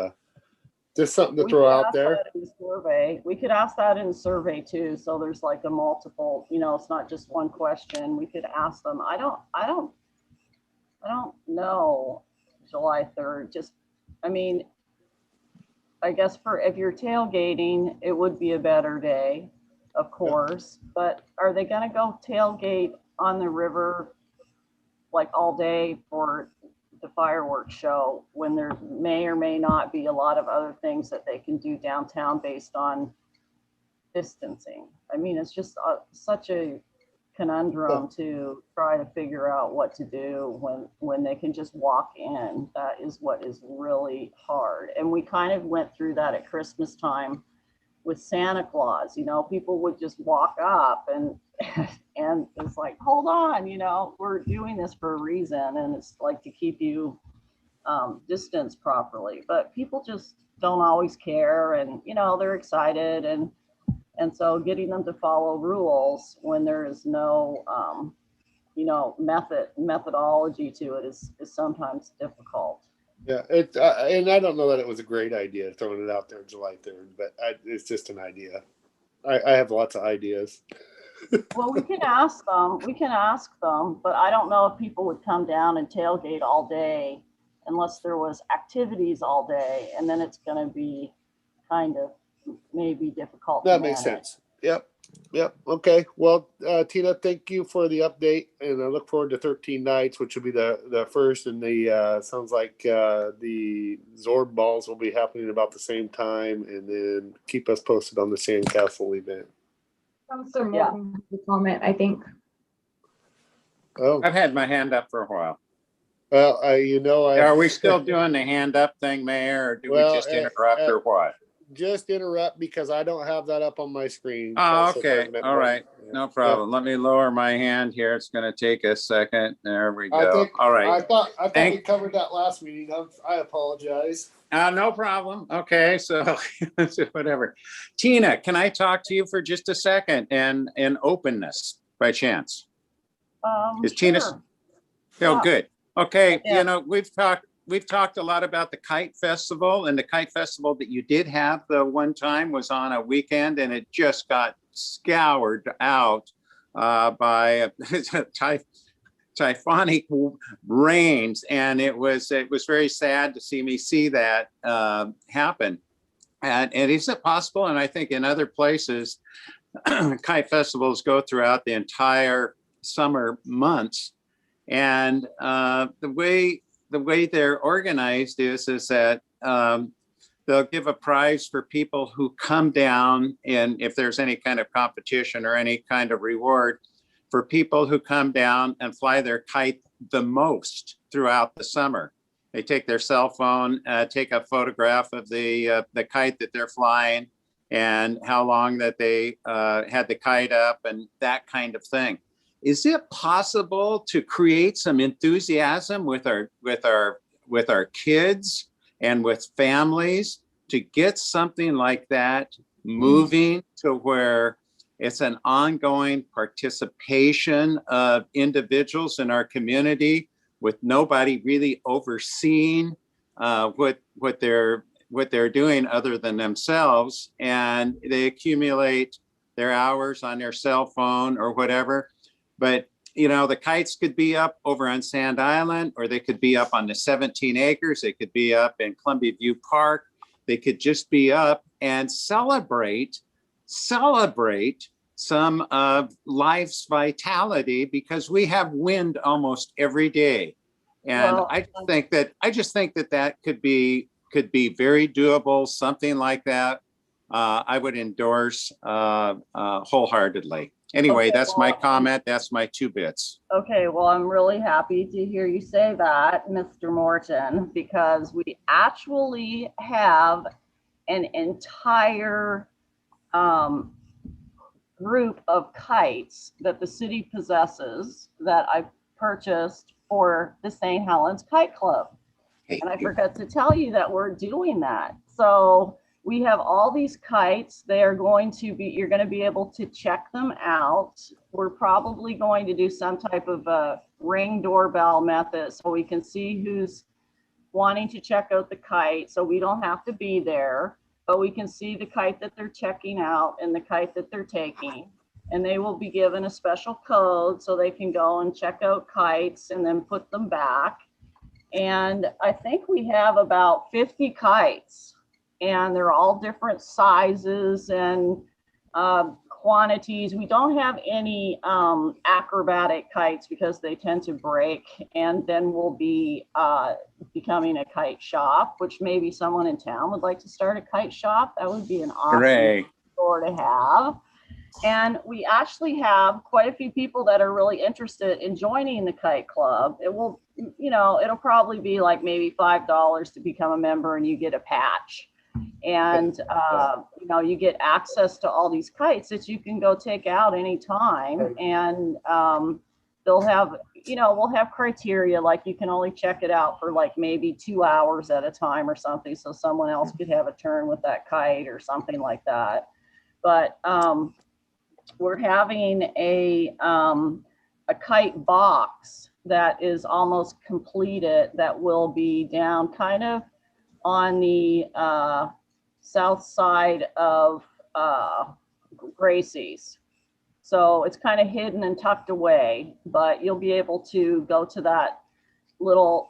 just something to throw out there. Survey. We could ask that in the survey too. So there's like a multiple, it's not just one question. We could ask them. I don't know July 3rd. I guess if you're tailgating, it would be a better day, of course, but are they gonna go tailgate on the river like all day for the fireworks show when there may or may not be a lot of other things that they can do downtown based on distancing? I mean, it's just such a conundrum to try to figure out what to do when they can just walk in. That is what is really hard. And we kind of went through that at Christmas time with Santa Claus. People would just walk up and it's like, hold on, we're doing this for a reason, and it's like to keep you distanced properly. But people just don't always care, and they're excited, and so getting them to follow rules when there is no methodology to it is sometimes difficult. Yeah, and I don't know that it was a great idea throwing it out there July 3rd, but it's just an idea. I have lots of ideas. Well, we can ask them, but I don't know if people would come down and tailgate all day unless there was activities all day, and then it's going to be kind of maybe difficult. That makes sense. Yep. Okay. Well, Tina, thank you for the update, and I look forward to 13 nights, which will be the first, and the sounds like the Zorb balls will be happening about the same time, and then keep us posted on the Sandcastle event. The comment, I think. Oh, I've had my hand up for a while. well, Are we still doing the hand up thing, Mayor, or do we just interrupt or what? Just interrupt because I don't have that up on my screen. Oh, Council okay. President. All right. No problem. Let me lower my hand here. It's going to take a second. There we I go. think, All right. I thought we covered that last meeting. I apologize. No problem. Okay. So whatever. Tina, can I talk to you for just a second and in openness by chance? Is Tina? Sure. Oh, Yeah. good. Okay. Yeah. We've talked a lot about the Kite Festival, and the Kite Festival that you did have the one time was on a weekend, and it just got scoured out by typhonic rains, and it was very sad to see that happen. And is it possible? And I think in other places, kite festivals go throughout the entire summer months, and the way they're organized is that they'll give a prize for people who come down, and if there's any kind of competition or any kind of reward for people who come down and fly their kite the most throughout the summer. They take their cell phone, take a photograph of the kite that they're flying, and how long that they had the kite up and that kind of thing. Is it possible to create some enthusiasm with our kids and with families to get something like that moving to where it's an ongoing participation of individuals in our community with nobody really overseeing what they're doing other than themselves, and they accumulate their hours on their cell phone or whatever. But the kites could be up over on Sand Island, or they could be up on the 17 acres. They could be up in Columbia View Park. They could just be up and celebrate some of life's vitality, because we have wind almost every day. And Well, I just think that could be very doable, something like that. I would endorse wholeheartedly. Anyway, Okay, that's my well, comment. That's my 2 bits. Okay, well, I'm really happy to hear you say that, Mr. Morton, because we actually have an entire group of kites that the city possesses that I purchased for the St. Helens Kite Club. And I forgot to tell you that we're doing that. So we have all these kites. You're going to be able to check them out. We're probably going to do some type of a ring doorbell method so we can see who's wanting to check out the kite. So we don't have to be there, but we can see the kite that they're checking out and the kite that they're taking. And they will be given a special code so they can go and check out kites and then put them back. And I think we have about 50 kites, and they're all different sizes and quantities. We don't have any acrobatic kites because they tend to break, and then we'll be becoming a kite shop, which maybe someone in town would like to start a kite shop. That would be an awesome store to have. And we actually have quite a few people that are really interested in joining the kite club. It will, it'll probably be like maybe $5 to become a member, and you get a patch. And, you get access to all these kites that you can go take out anytime. And they'll have, we'll have criteria, like you can only check it out for like maybe 2 hours at a time or something. So someone else could have a turn with that kite or something like that. But we're having a kite box that is almost completed that will be down kind of on the south side of Gracie's. So it's kind of hidden and tucked away, but you'll be able to go to that little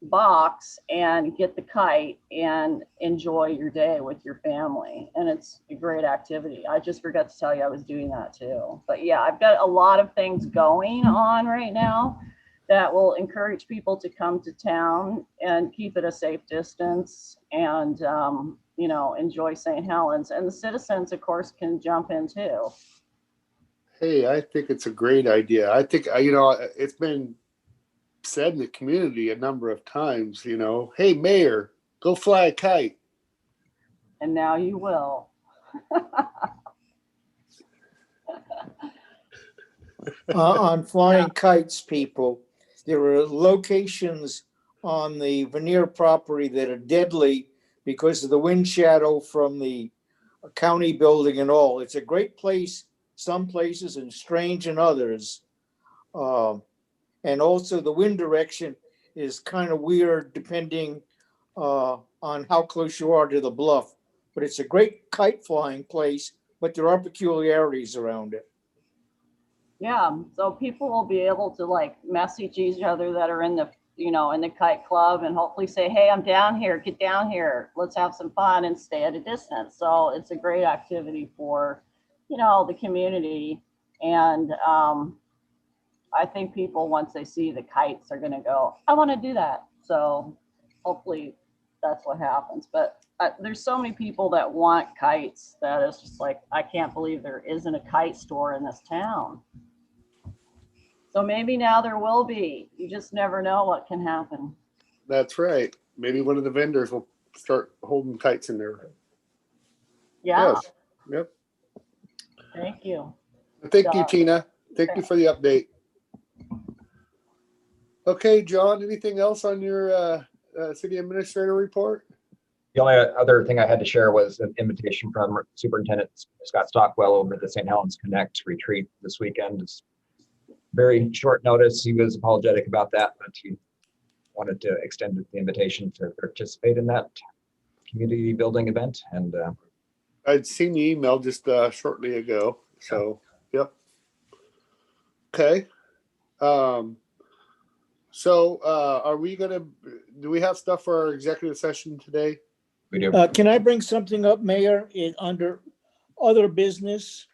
box and get the kite and enjoy your day with your family. And it's a great activity. I just forgot to tell you I was doing that too. But yeah, I've got a lot of things going on right now that will encourage people to come to town and keep it a safe distance and, enjoy St. Helens. And the citizens, of course, can jump in too. Hey, I think it's a great idea. I think, it's been said in the community a number of times, hey, Mayor, go fly a kite. And now you will. On flying kites, people, there are locations on the Veneer property that are deadly because of the wind shadow from the county building and all. It's a great place, some places, and strange in others. And also the wind direction is kind of weird depending on how close you are to the bluff. But it's a great kite flying place, but there are peculiarities around it. Yeah, so people will be able to like message each other that are in the, in the kite club, and hopefully say, hey, I'm down here, get down here, let's have some fun and stay at a distance. So it's a great activity for, the community. And I think people, once they see the kites, are going to go, I want to do that. So hopefully that's what happens. But there's so many people that want kites that it's just like, I can't believe there isn't a kite store in this town. So maybe now there will be. You just never know what can happen. That's right. Maybe one of the vendors will start holding kites in there. Yeah, Yes. Yep. thank you. Thank you, John. Tina. Thank you for the update. Okay, John, anything else on your city administrator report? The only other thing I had to share was an invitation from Superintendent Scott Stockwell over at the St. Helens Connect retreat this weekend. It's very short notice. He was apologetic about that, but he wanted to extend the invitation to participate in that community building event. And I'd seen the email just shortly ago. So, yep. Okay. So are we gonna, do we have stuff for our executive session today? we do. Can I bring something up, Mayor, under other business?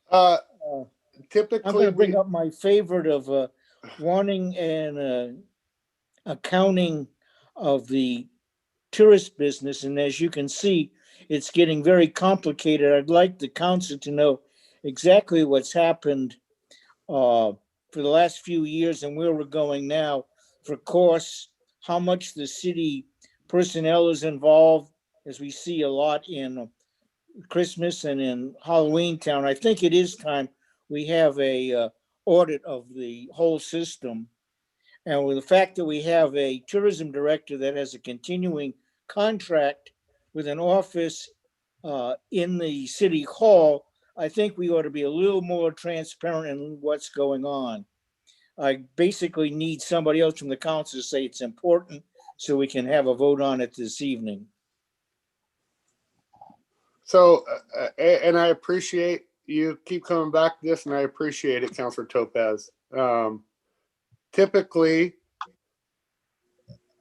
Uh, I'm typically, going to bring up my favorite of wanting an accounting of the tourist business. And as you can see, it's getting very complicated. I'd like the council to know exactly what's happened for the last few years and where we're going now. For course, how much the city personnel is involved, as we see a lot in Christmas and in Halloween Town. I think it is time we have a audit of the whole system. And with the fact that we have a tourism director that has a continuing contract with an office in the city hall, I think we ought to be a little more transparent in what's going on. I basically need somebody else from the council to say it's important so we can have a vote on it this evening. So, and I appreciate you keep coming back to this, and I appreciate it, Councilor Topaz. Typically,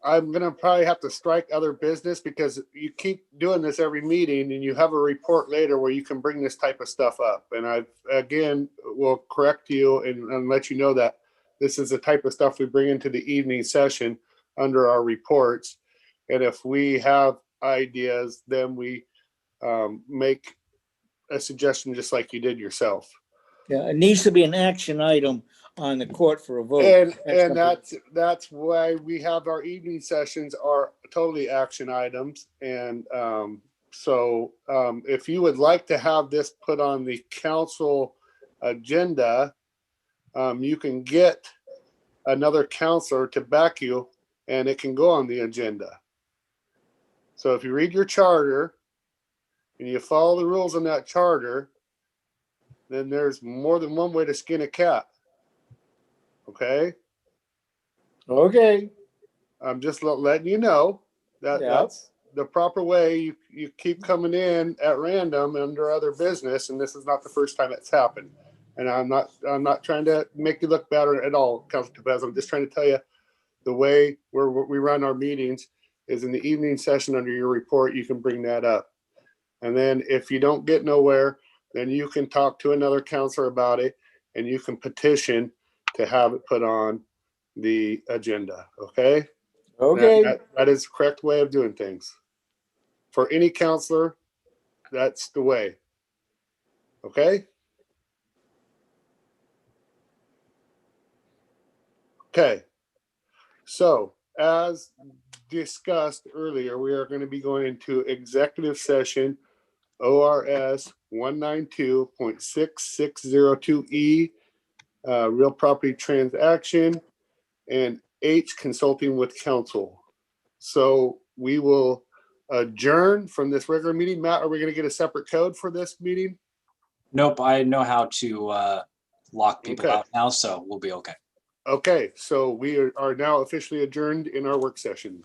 I'm gonna probably have to strike other business because you keep doing this every meeting and you have a report later where you can bring this type of stuff up. And I, again, will correct you and let you know that this is the type of stuff we bring into the evening session under our reports. And if we have ideas, then we make a suggestion just like you did yourself. Yeah, it needs to be an action item on the court for a vote. And that's why we have our evening sessions are totally action items. And so if you would like to have this put on the council agenda, you can get another counselor to back you and it can go on the agenda. So if you read your charter and you follow the rules in that charter, then there's more than one way to skin a cat. Okay. Okay. I'm just letting you know that that's the proper way. You keep coming in at random under other business, and this is not the first time it's happened. And I'm not trying to make you look bad at all, Councilor Topaz. I'm just trying to tell you the way we run our meetings is in the evening session under your report. You can bring that up, and then if you don't get nowhere, then you can talk to another counselor about it, and you can petition to have it put on the agenda. Okay. Okay. That is the correct way of doing things. For any counselor, that's the way. Okay? Okay. So, as discussed earlier, we are going to be going into executive session ORS 192.6602E, real property transaction, and H, consulting with counsel. So we will adjourn from this regular meeting. Matt, are we going to get a separate code for this meeting? Nope, I know how to lock people Okay. out now, so we'll be okay. Okay, so we are now officially adjourned in our work session.